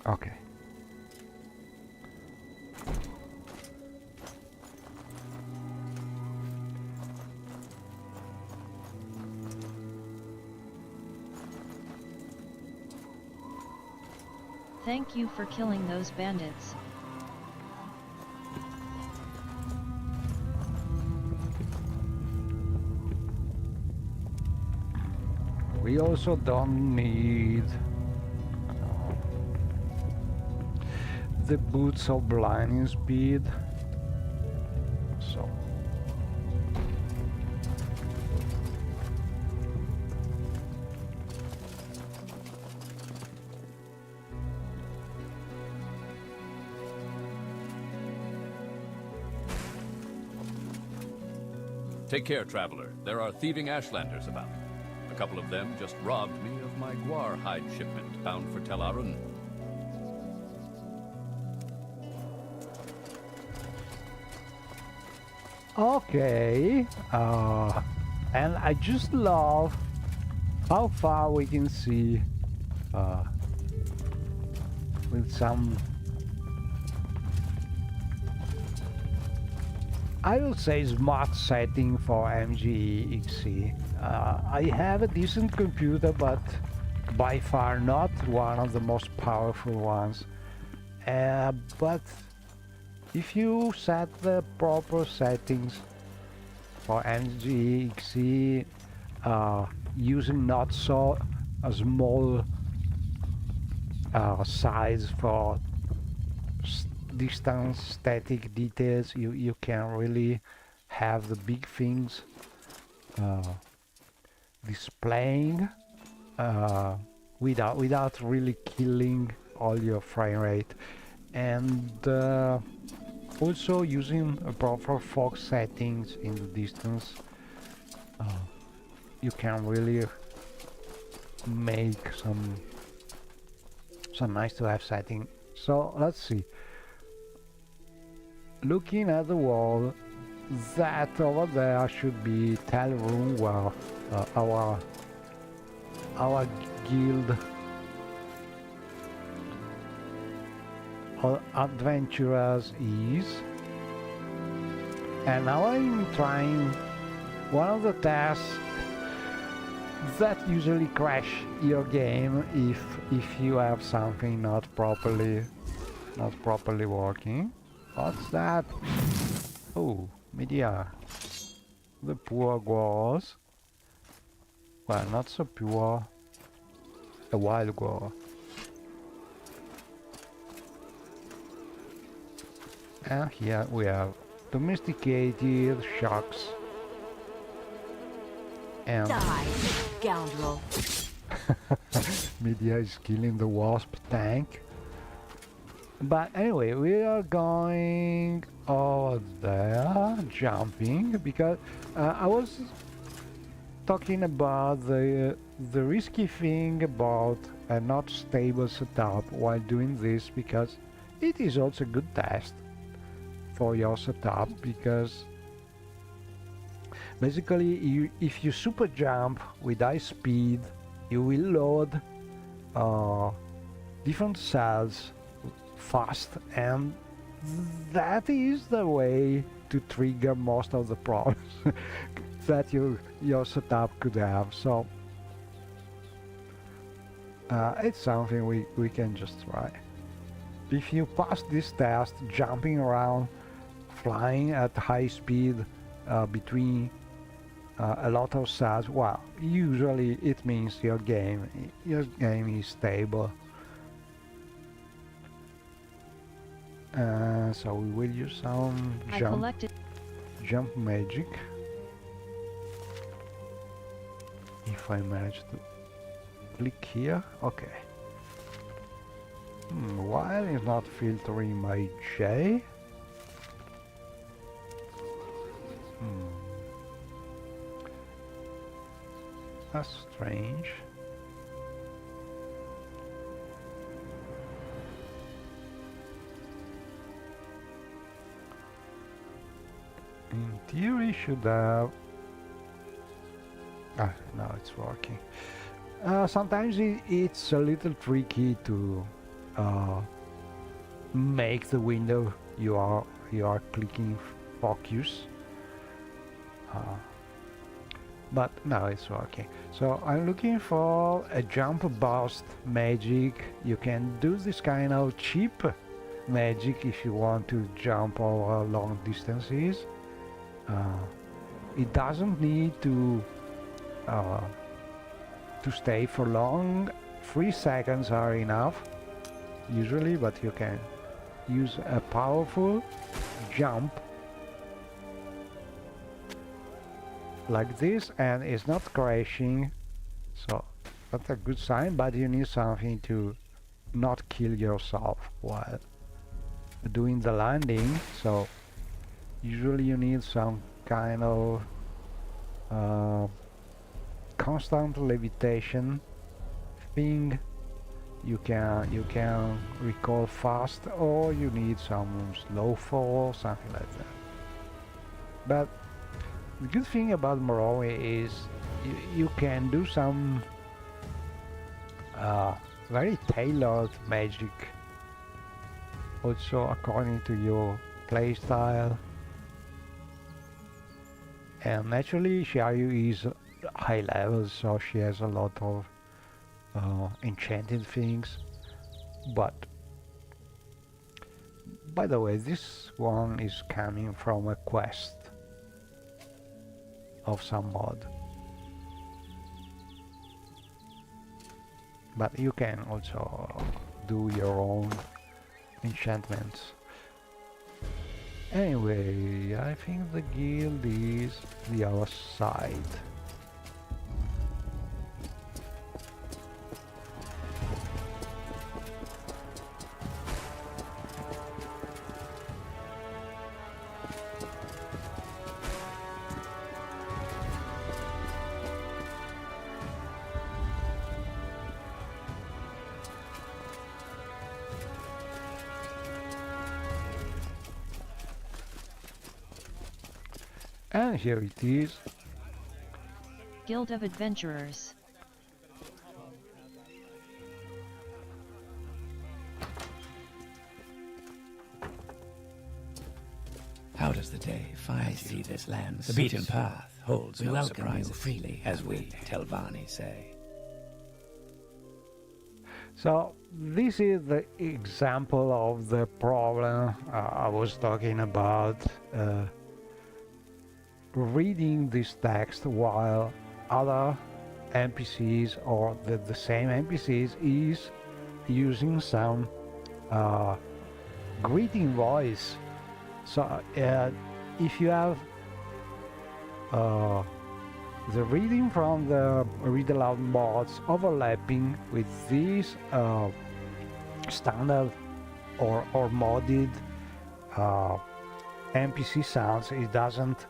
Okay. Thank you for killing those bandits. We also don't need the boots of blinding speed, so Take care, traveler. There are thieving Ashlanders about. A couple of them just robbed me of my guar hide shipment bound for Talarun. okay. And I just love how far we can see with some, I would say, smart setting for MGXC. I have a decent computer, but by far not one of the most powerful ones. But if you set the proper settings for MGXC, using not so small size for distance static details, you can really have the big things displaying without really killing all your frame rate. And also using a proper fog settings in the distance, you can really make some nice to have setting. So let's see. Looking at the wall, that over there should be Talarun, where our guild adventurers is. And now I'm trying one of the tasks that usually crash your game if you have something not properly working. What's that? Oh, media. The poor guars. Well, not so pure. A wild guar. And here we have domesticated sharks. And Die, scoundrel. Media is killing the wasp tank. But anyway, we are going over there, jumping, because I was talking about the risky thing about a not stable setup while doing this, because it is also a good test for your setup, because basically if you super jump with high speed, you will load different cells fast, and that is the way to trigger most of the problems that your setup could have. So it's something we can just try. If you pass this test, jumping around, flying at high speed between a lot of cells, well, usually it means your game is stable. So we will use some jump magic. If I manage to click here, okay. Why is not filtering my J? That's strange. In theory should have... now it's working. Sometimes it's a little tricky to make the window you are clicking focus. But now it's working. So I'm looking for a jump burst magic. You can do this kind of cheap magic if you want to jump over long distances. It doesn't need to stay for long. 3 seconds are enough usually, but you can use a powerful jump like this, and it's not crashing, so that's a good sign. But you need something to not kill yourself while doing the landing, so usually you need some kind of constant levitation thing. You can recoil fast, or you need some slow fall, something like that. But the good thing about Morrowind is you can do some very tailored magic, also according to your playstyle. And naturally, Xiaoyu is high level, so she has a lot of enchanted things. But by the way, this one is coming from a quest of some mod, but you can also do your own enchantments. Anyway, I think the guild is the other side. And here it is. Guild of Adventurers. How does the day find you? See this land. The beaten path holds no surprises freely, as we Telvanni say. So this is the example of the problem I was talking about. Reading this text while other NPCs or the same NPCs is using some greeting voice So if you have the reading from the read aloud mods overlapping with these standard or modded NPC sounds, it doesn't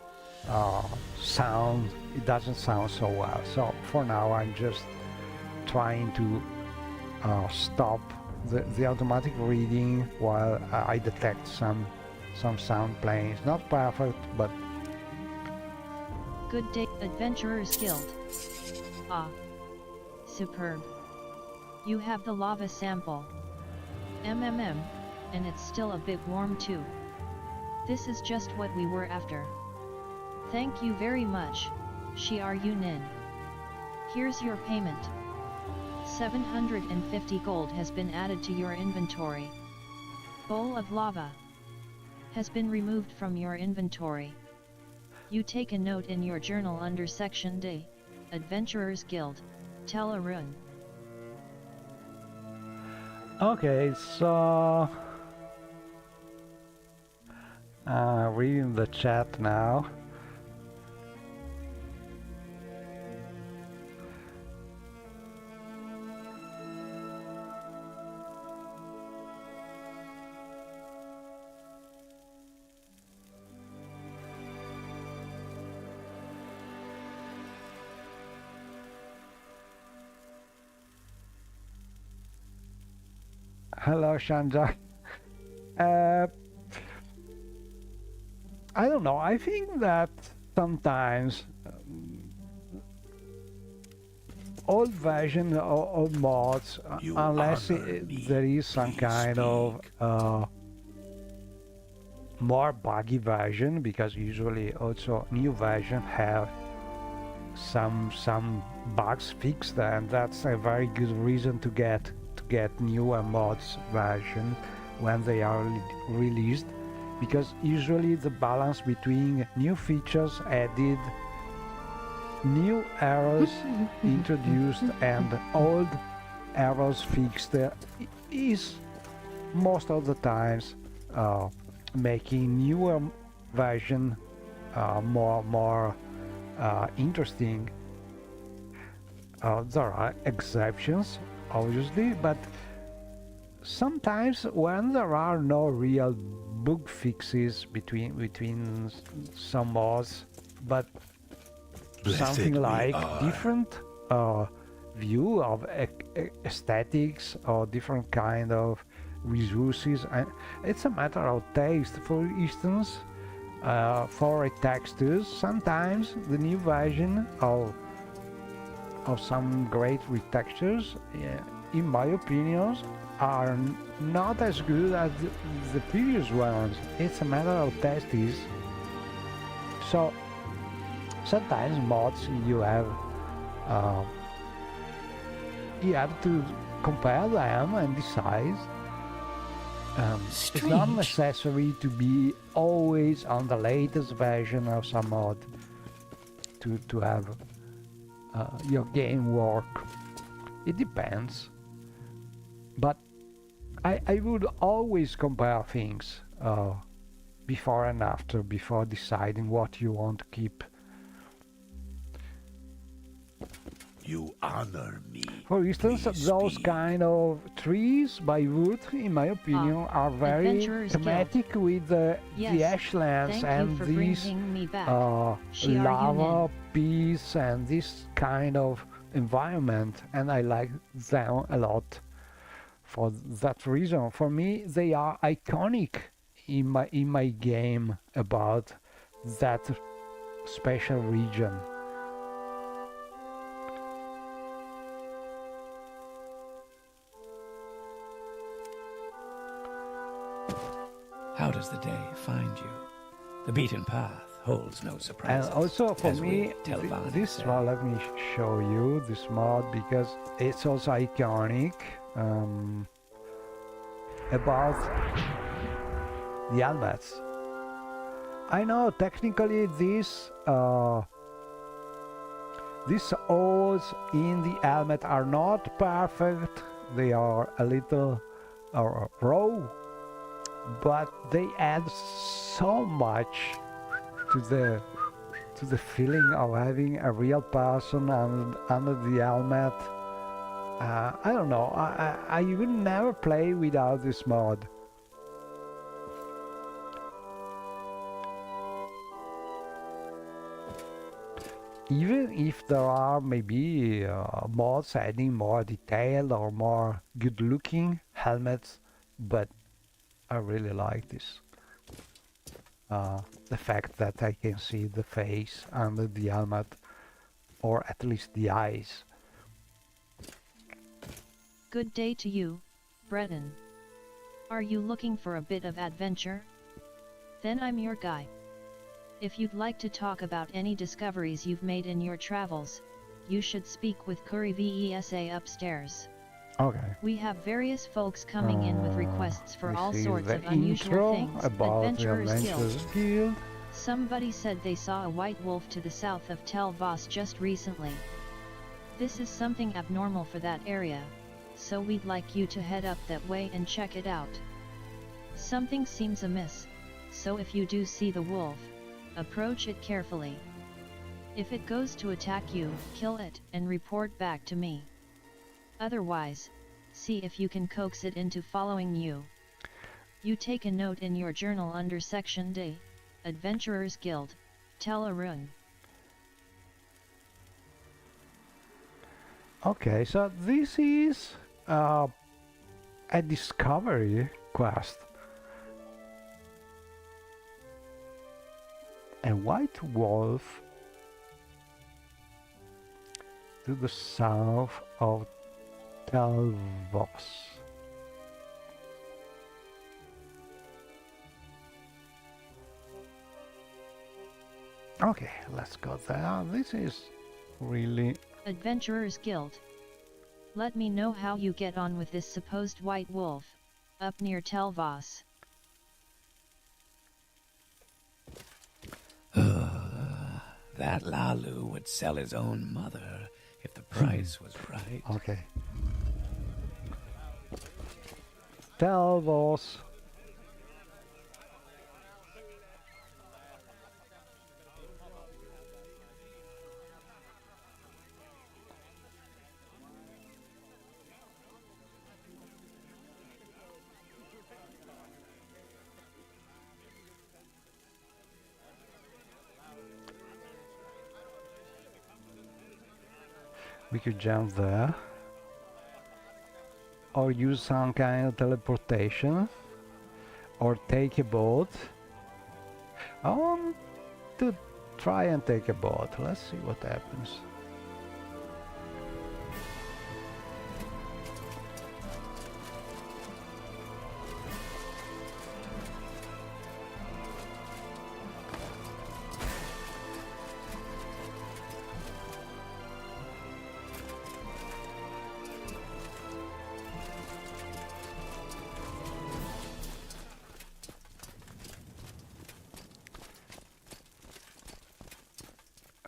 sound so well. So for now I'm just trying to stop the automatic reading while I detect some sound playing. It's not perfect, but Good day, Adventurers Guild. Ah. Superb. You have the lava sample. MMM, and it's still a bit warm too. This is just what we were after. Thank you very much, Xiar Yunin. Here's your payment. 750 gold has been added to your inventory. Bowl of lava has been removed from your inventory. You take a note in your journal under section D, Adventurers Guild, Tell a rune. okay, so reading the chat now. Hello, Shanja. I don't know. I think that sometimes old version of mods, unless there is some kind of more buggy version, because usually also new version have some bugs fixed, and that's a very good reason to get newer mods version when they are released, because usually the balance between new features added, new errors introduced, and old errors fixed is most of the times making newer version more interesting. There are exceptions, obviously, but sometimes when there are no real bug fixes between some mods, but something like different view of aesthetics or different kind of resources, and it's a matter of taste. For instance, for textures, sometimes the new version of some great retextures, in my opinion, are not as good as the previous ones. It's a matter of tastes. So sometimes mods you have to compare them and decide. It's not necessary to be always on the latest version of some mod to have your game work. It depends, but I would always compare things before and after, before deciding what you want to keep. You honor me. For instance, those kind of trees by wood, in my opinion, are very thematic with the ashlands and these lava peas and this kind of environment, and I like them a lot for that reason. For me, they are iconic in my game about that special region. How does the day find you? The beaten path holds no surprises. And also for me, this mod, let me show you this mod, because it's also iconic about the helmets. I know technically these holes in the helmet are not perfect. They are a little raw, but they add so much to the feeling of having a real person under the helmet. I don't know. I will never play without this mod. Even if there are maybe mods adding more detail or more good-looking helmets, but I really like this. The fact that I can see the face under the helmet, or at least the eyes. Good day to you, Breton. Are you looking for a bit of adventure? Then I'm your guy. If you'd like to talk about any discoveries you've made in your travels, you should speak with Curry VESA upstairs. Okay. We have various folks coming in with requests for all This is sorts the of unusual intro things. about the Adventurers Adventurers Guild. Guild. Somebody said they saw a white wolf to the south of Tel Voss just recently. This is something abnormal for that area, so we'd like you to head up that way and check it out. Something seems amiss, so if you do see the wolf, approach it carefully. If it goes to attack you, kill it and report back to me. Otherwise, see if you can coax it into following you. You take a note in your journal under section D, Adventurers Guild, Tel Arun. Okay, so this is a discovery quest. A white wolf to the south of Tel Voss. Okay, let's go there. This is really... Adventurers Guild. Let me know how you get on with this supposed white wolf, up near Tel Voss. That Lalu would sell his own mother if the price was right. Okay. Tel Voss. We could jump there, or use some kind of teleportation, or take a boat. I want to try and take a boat. Let's see what happens.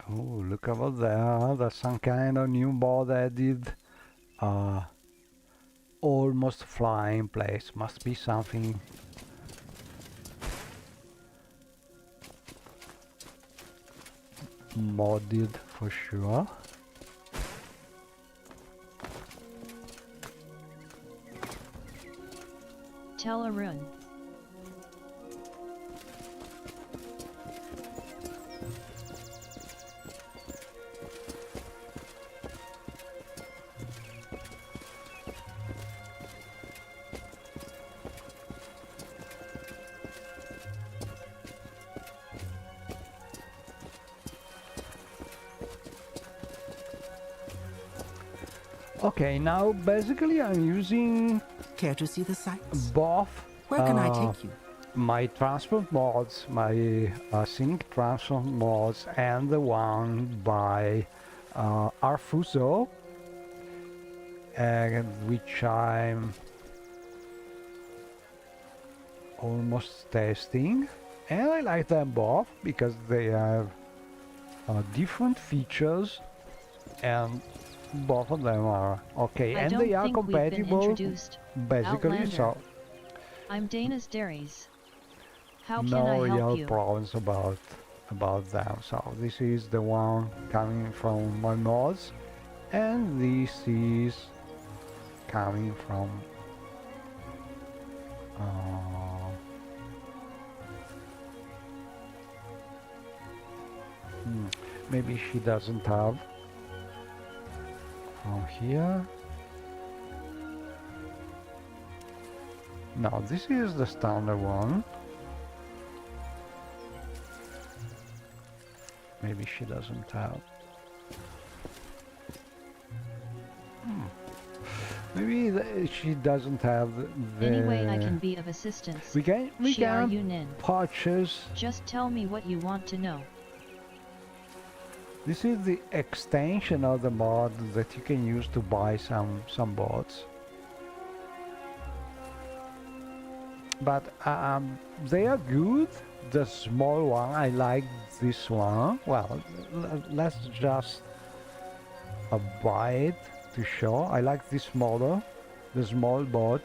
Oh, look over there. There's some kind of new mod added. Almost flying place. Must be something modded for sure. Tel Arun. Okay, now basically I'm using Care to see the sights? both Where can I take you? my transport mods, my sync transport mods, and the one by Arfuso, which I'm almost testing, and I like them both because they have different features, and both of them are okay, I and don't they are think we've been compatible introduced, basically. Outlander. So I'm Dana's Dairies. How can no I help real you? problems about them. So this is the one coming from my mods, and this is coming from maybe she doesn't have from here. No, this is the standard one. Maybe she doesn't have. Maybe she doesn't have the. Any way I can be of assistance. We can Yunin. purchase. Just tell me what you want to know. This is the extension of the mod that you can use to buy some bots. But they are good. The small one, I like this one. Well, let's just buy it to show. I like this model, the small boat.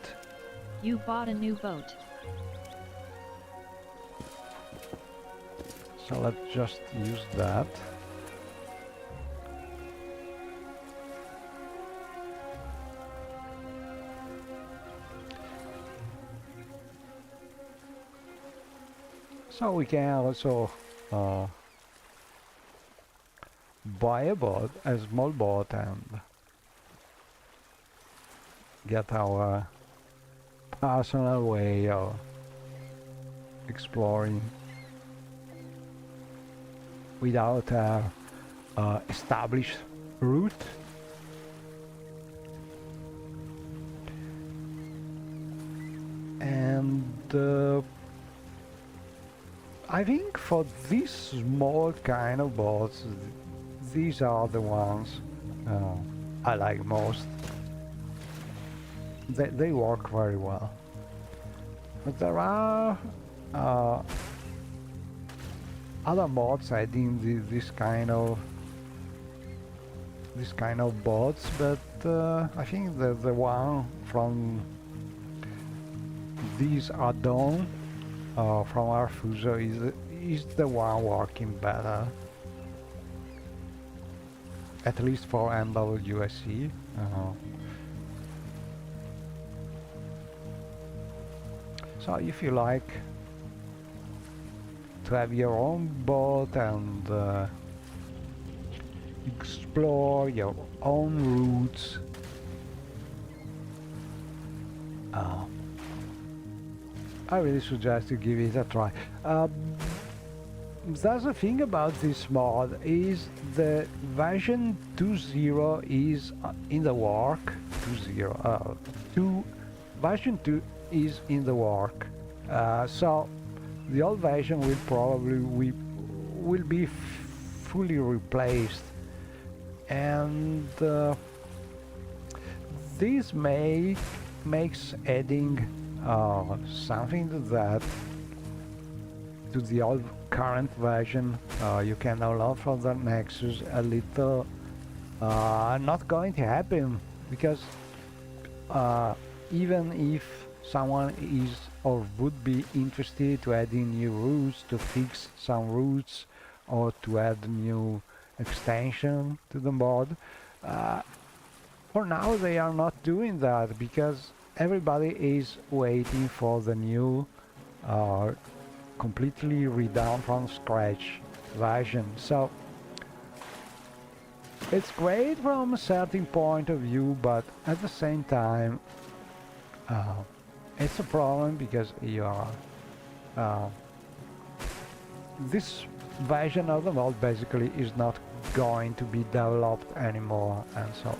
You bought a new boat. So let's just use that. So we can also buy a boat, a small boat, and get our personal way of exploring without a established route. And I think for these small kind of boats, these are the ones I like most. They work very well. But there are other mods adding this kind of boats, but I think the one from these add-on from our Fuso is the one working better, at least for MWSE. So if you like to have your own boat and explore your own routes, I really suggest you give it a try. That's the thing about this mod, is the version 2.0 is in the work. Version 2 is in the work. So the old version will probably will be fully replaced, and this makes adding something to the old current version you can download from the Nexus a little not going to happen, because even if someone is or would be interested to add in new routes, to fix some routes, or to add new extension to the mod, for now they are not doing that, because everybody is waiting for the new completely redone from scratch version. So it's great from a certain point of view, but at the same time it's a problem, because you are this version of the mod basically is not going to be developed anymore, and so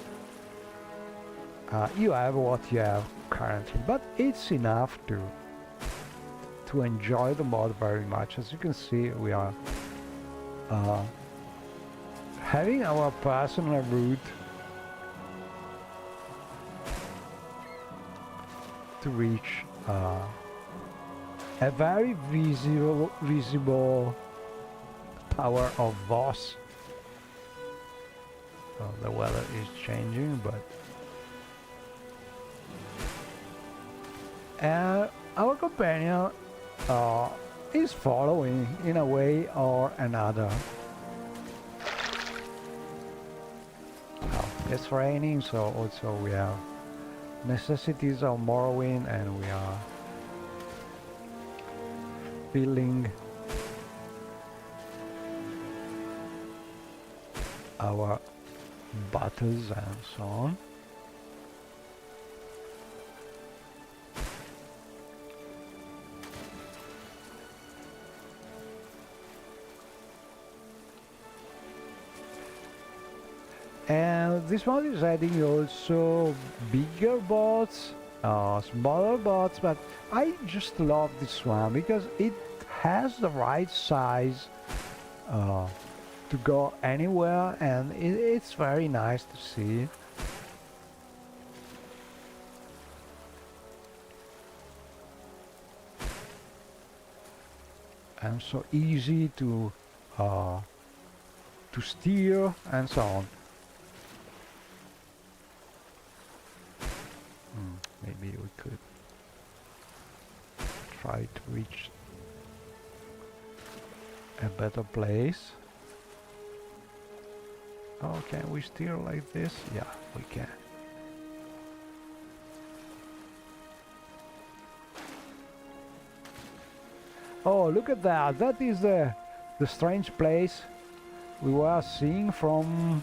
you have what you have currently, but it's enough to enjoy the mod very much. As you can see, we are having our personal route to reach a very visible tower of Voss. The weather is changing, but our companion is following in a way or another. It's raining, so also we have necessities of Morrowind, and we are filling our bottles and so on. And this one is adding also bigger boats, smaller boats, but I just love this one because it has the right size to go anywhere, and it's very nice to see. And so easy to steer and so on. Maybe we could try to reach a better place. Oh, can we steer like this? Yeah, we can. Oh, look at that! That is the strange place we were seeing from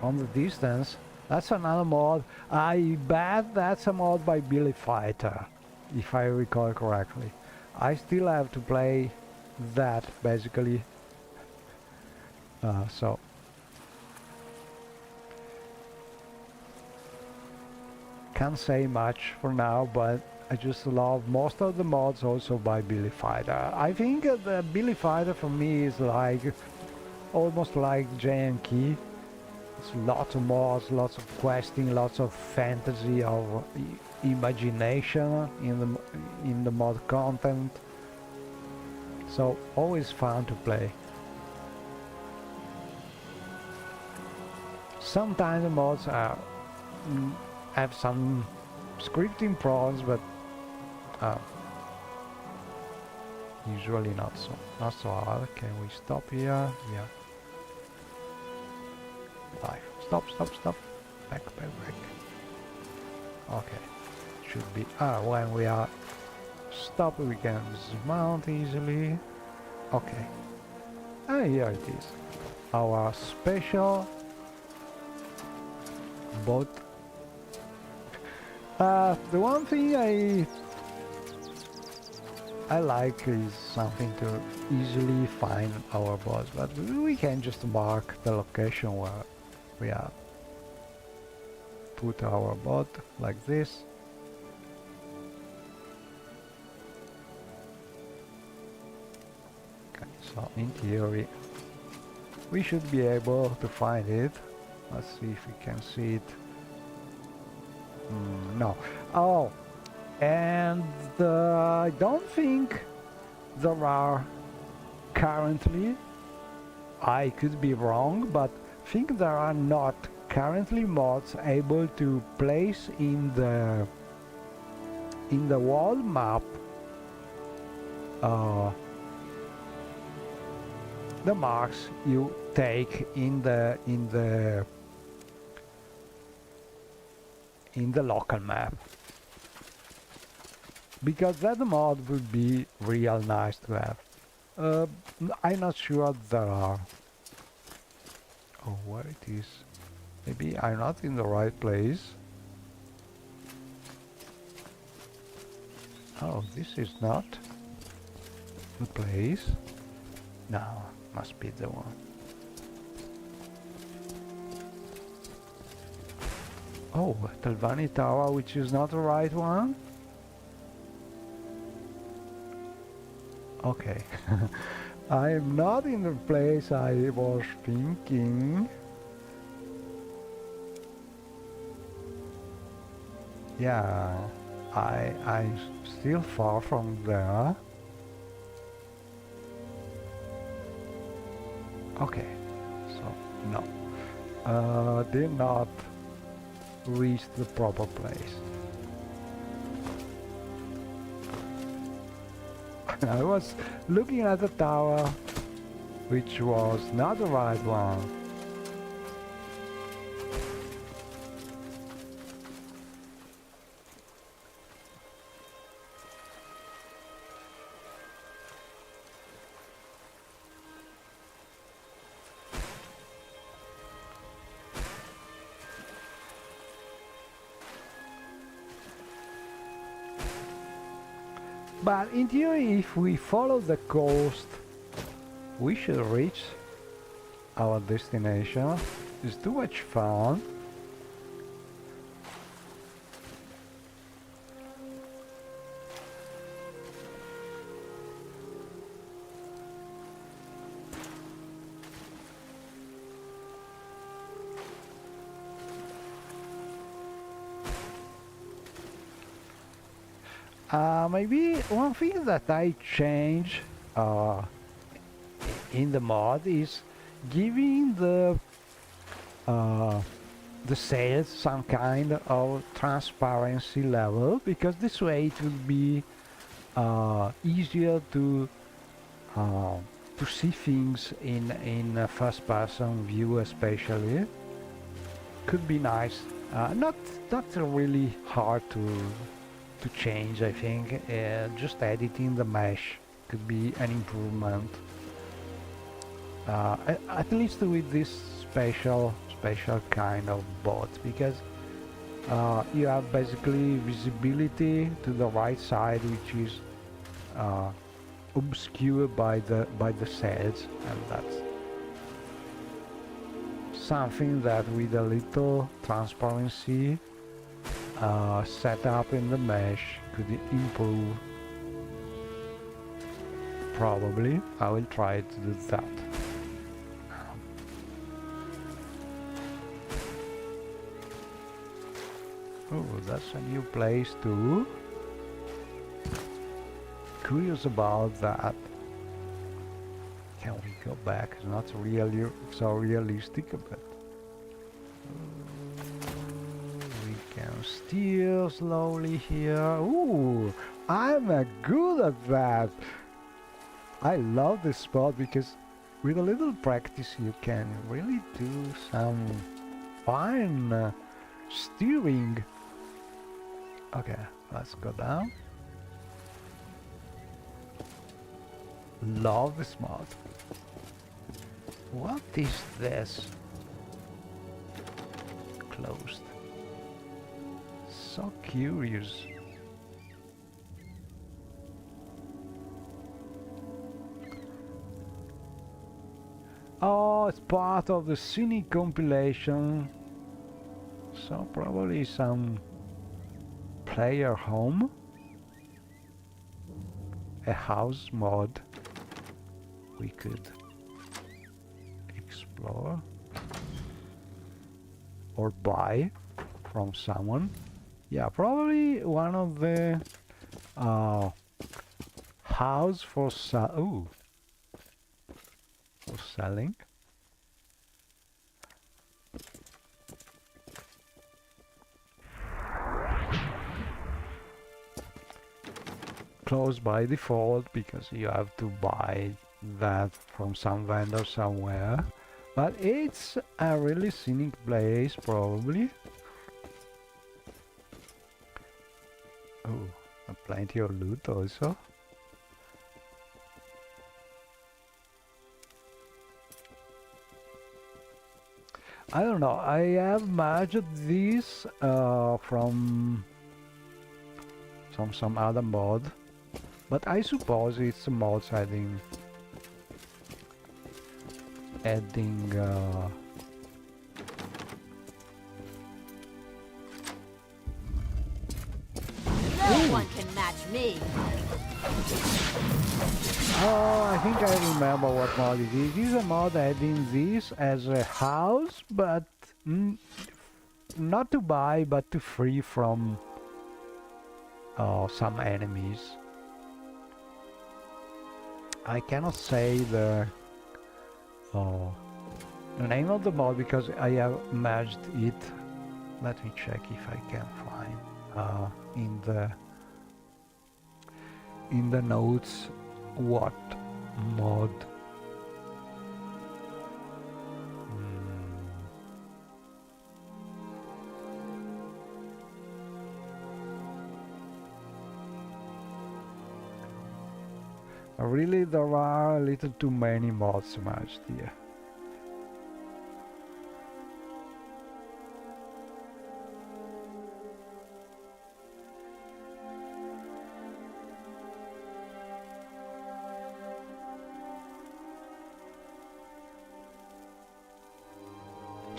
the distance. That's another mod. I bet that's a mod by Billy Fighter, if I recall correctly. I still have to play that, basically. So can't say much for now, but I just love most of the mods also by Billy Fighter. I think the Billy Fighter for me is like almost like JNK. It's lots of mods, lots of questing, lots of fantasy, of imagination in the mod content. So always fun to play. Sometimes the mods have some scripting problems, but usually not so hard. Can we stop here? Yeah. Life. Stop. Back. Okay. Should be. When we are stopped, we can dismount easily. Okay. Here it is. Our special boat. The one thing I like is something to easily find our boats, but we can just mark the location where we are. Put our boat like this. Okay, so in theory we should be able to find it. Let's see if we can see it. No. Oh, and I don't think there are currently, I could be wrong, but I think there are not currently mods able to place in the world map the marks you take in the local map, because that mod would be real nice to have. I'm not sure there are. Oh, where it is? Maybe I'm not in the right place. Oh, this is not the place. No, must be the one. Oh, Telvanni Tower, which is not the right one? Okay. I am not in the place I was thinking. Yeah, I'm still far from there. Okay, so no. Did not reach the proper place. I was looking at the tower, which was not the right one. But in theory, if we follow the coast, we should reach our destination. It's too much fun. Maybe one thing that I change in the mod is giving the sails some kind of transparency level, because this way it will be easier to see things in a first-person view, especially. Could be nice. Not really hard to change, I think. Just editing the mesh could be an improvement. At least with this special kind of bot, because you have basically visibility to the right side, which is obscured by the sails, and that's something that with a little transparency set up in the mesh could improve. Probably I will try to do that. Oh, that's a new place too. Curious about that. Can we go back? It's not really so realistic, but we can steer slowly here. Ooh, I'm good at that. I love this spot because with a little practice you can really do some fine steering. Okay, let's go down. Love this mod. What is this? Closed. So curious. Oh, it's part of the scenic compilation. So probably some player home. A house mod we could explore or buy from someone. Yeah, probably one of the house for for selling. Closed by default because you have to buy that from some vendor somewhere, but it's a really scenic place probably. Oh, plenty of loot also. I don't know, I have merged this from some other mod, but I suppose it's mods adding No one can match me. Oh, I think I remember what mod it is. It is a mod adding this as a house, but not to buy, but to free from some enemies. I cannot say the name of the mod because I have merged it. Let me check if I can find in the notes What mod? Really, there are a little too many mods merged here.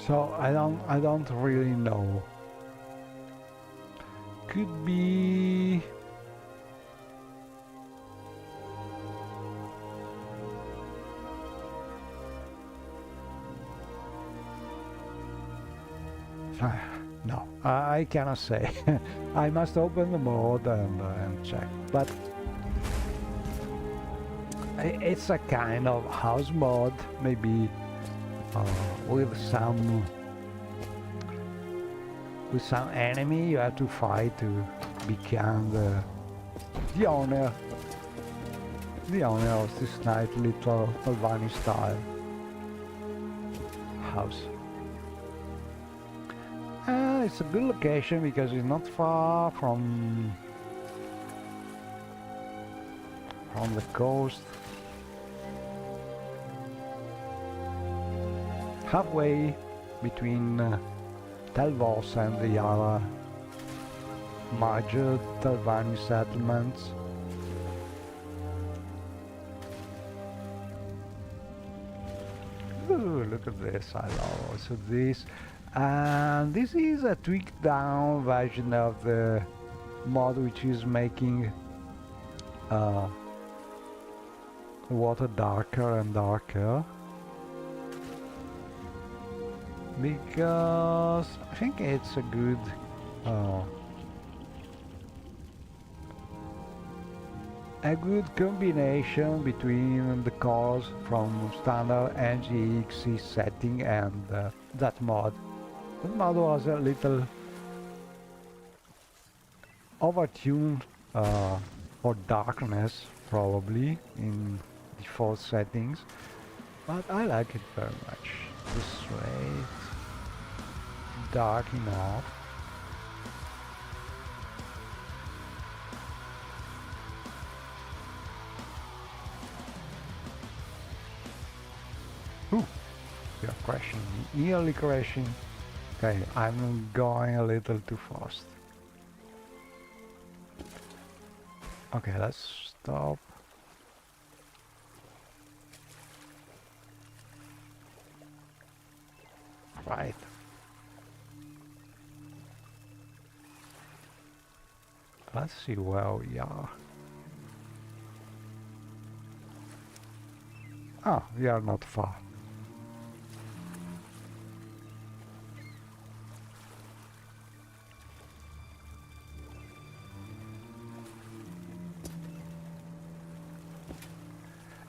So I don't really know. Could be no, I cannot say. I must open the mod and check. But it's a kind of house mod, maybe with some enemy you have to fight to become the owner of this nice little Albani style house. It's a good location because it's not far from the coast. Halfway between Telvos and the other major Talvani settlements. Ooh, look at this, I love also this. And this is a tweaked down version of the mod which is making the water darker and darker. Because I think it's a good combination between the colors from standard NGXE setting and that mod. That mod was a little overtuned for darkness probably in default settings, but I like it very much. This way it's dark enough. Ooh, we are crashing, nearly crashing. Okay, I'm going a little too fast. Okay, let's stop. Right. Let's see where we are. Ah, we are not far.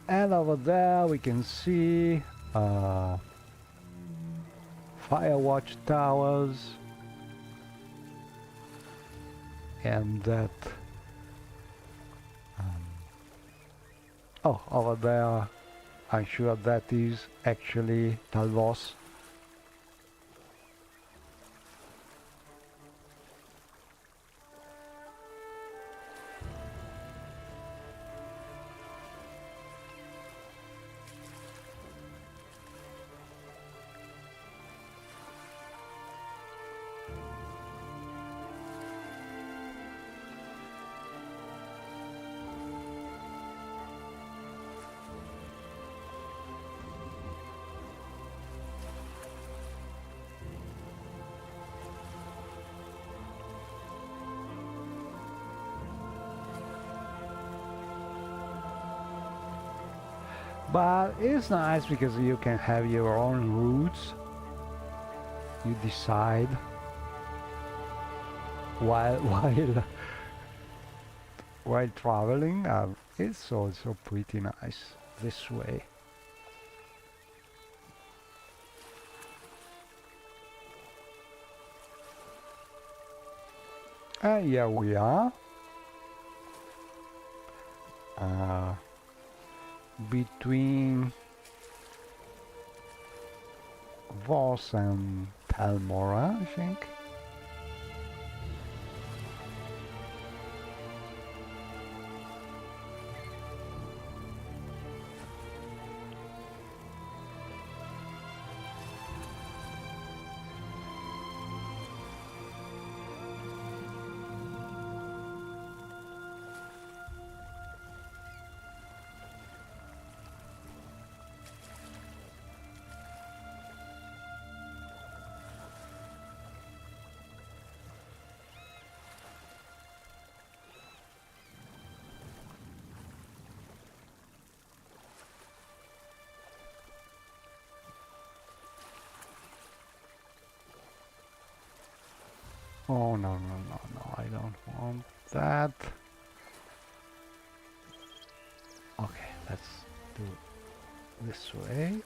And over there we can see Firewatch towers, and that oh, over there I'm sure that is actually Talvos. But it's nice because you can have your own routes. You decide while traveling. It's also pretty nice this way. And here we are. between Voss and Talmora, I think. Oh, no, I don't want that. Okay, let's do it this way.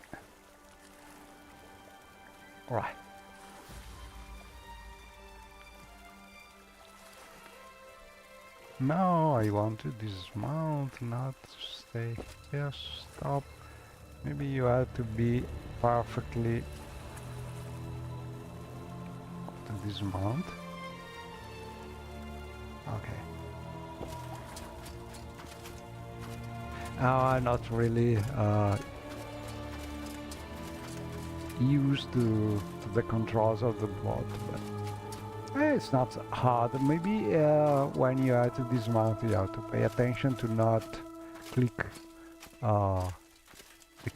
Right. No, I want to dismount, not stay here. Stop. Maybe you have to be perfectly to dismount. Okay. I'm not really used to the controls of the bot, but it's not hard. Maybe when you have to dismount, you have to pay attention to not click the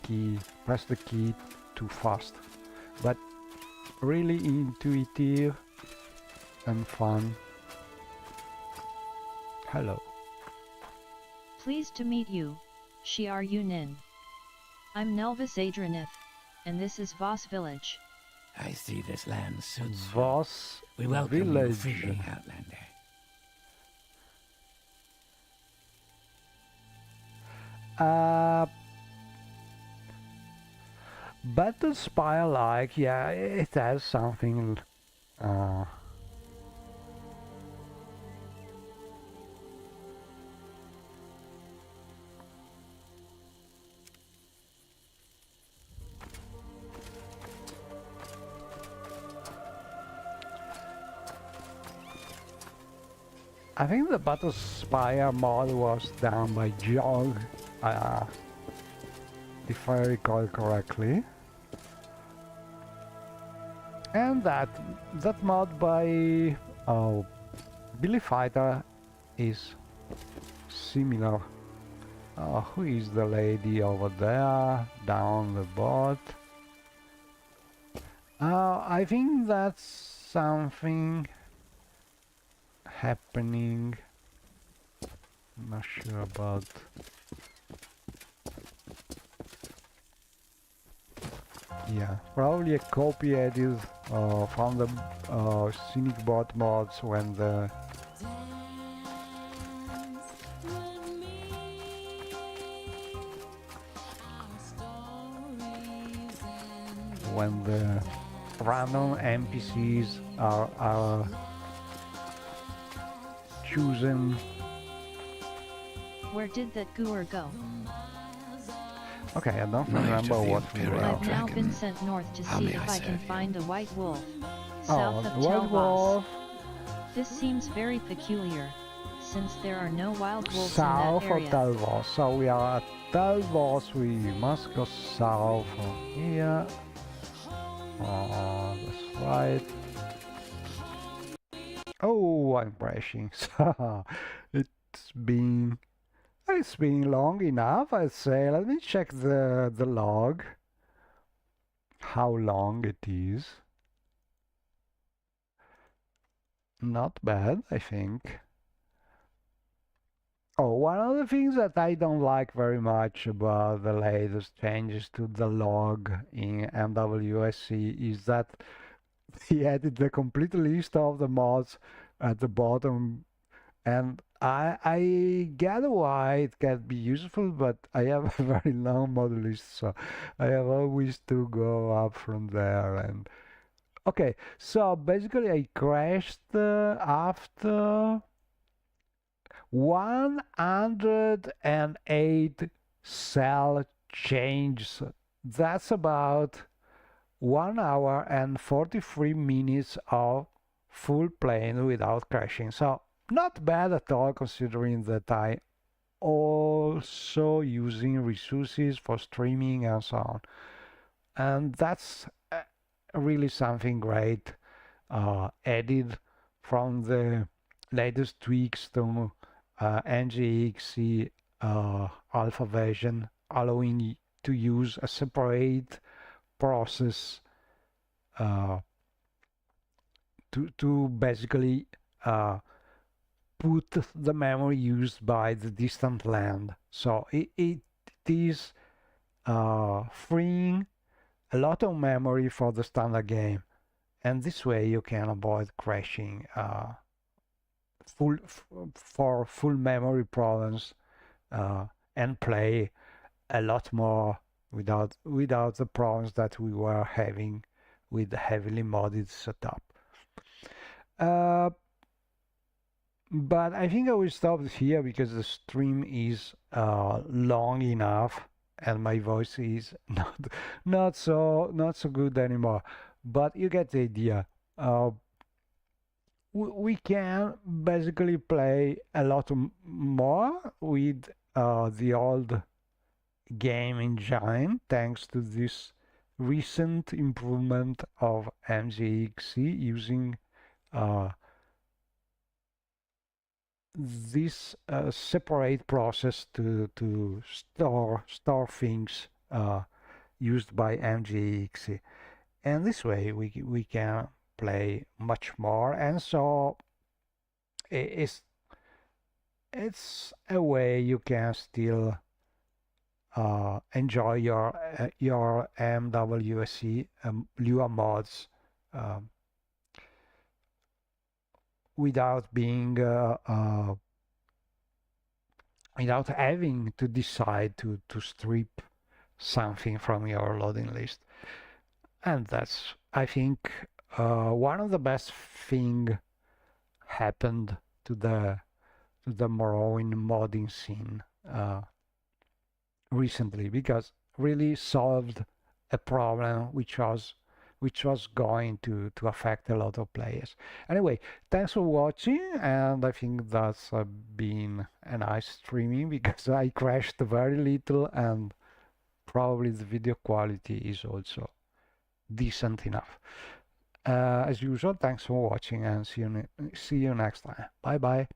key, press the key too fast. But really intuitive and fun. Hello. Pleased to meet you, Shiar Yunin. I'm Nelvis Adranith, and this is Voss Village. I see this land suits you. Voss We welcome you Village. freely, Outlander. Battle Spire, like, yeah, it has something I think the Battle Spire mod was done by Jog, if I recall correctly. And that mod by Billy Fighter is similar. Who is the lady over there, down the boat? I think that's something happening. Not sure about. Yeah, probably a copy edit from the Scenic Bot mods when the random NPCs are chosen. Where did that gooer go? Okay, I don't Right remember of the what we were. Imperial I've now dragon. been sent north to How see may if I I can serve you? find the White Wolf, Oh, south of the Wild Telvos. Wolf. This seems very peculiar, since there are no wild wolves South in that of area. Telvos. So we are at Telvos. We must go south from here. Oh, that's right. Oh, I'm crashing. It's been long enough, I'd say. Let me check the log. How long it is. Not bad, I think. Oh, one of the things that I don't like very much about the latest changes to the log in MWSC is that he added the complete list of the mods at the bottom, and I get why it can be useful, but I have a very long mod list, so I have always to go up from there. And okay, so basically I crashed after 108 cell changes. That's about 1 hour and 43 minutes of full playing without crashing. So not bad at all, considering that I also using resources for streaming and so on. And that's really something great, added from the latest tweaks to NGXE alpha version, allowing to use a separate process to basically put the memory used by the distant land. So it is freeing a lot of memory for the standard game, and this way you can avoid crashing for full memory problems and play a lot more without the problems that we were having with the heavily modded setup. But I think I will stop here because the stream is long enough and my voice is not so good anymore. But you get the idea. We can basically play a lot more with the old game engine thanks to this recent improvement of MGXE using this separate process to store things used by MGXE, and this way we can play much more. And so it's a way you can still enjoy your MWSE Lua mods without being without having to decide to strip something from your loading list. And that's, I think, one of the best thing happened to the Morrowind modding scene recently, because really solved a problem which was going to affect a lot of players. Anyway, thanks for watching, and I think that's been a nice streaming because I crashed very little and probably the video quality is also decent enough. As usual, thanks for watching and see you next time. Bye bye.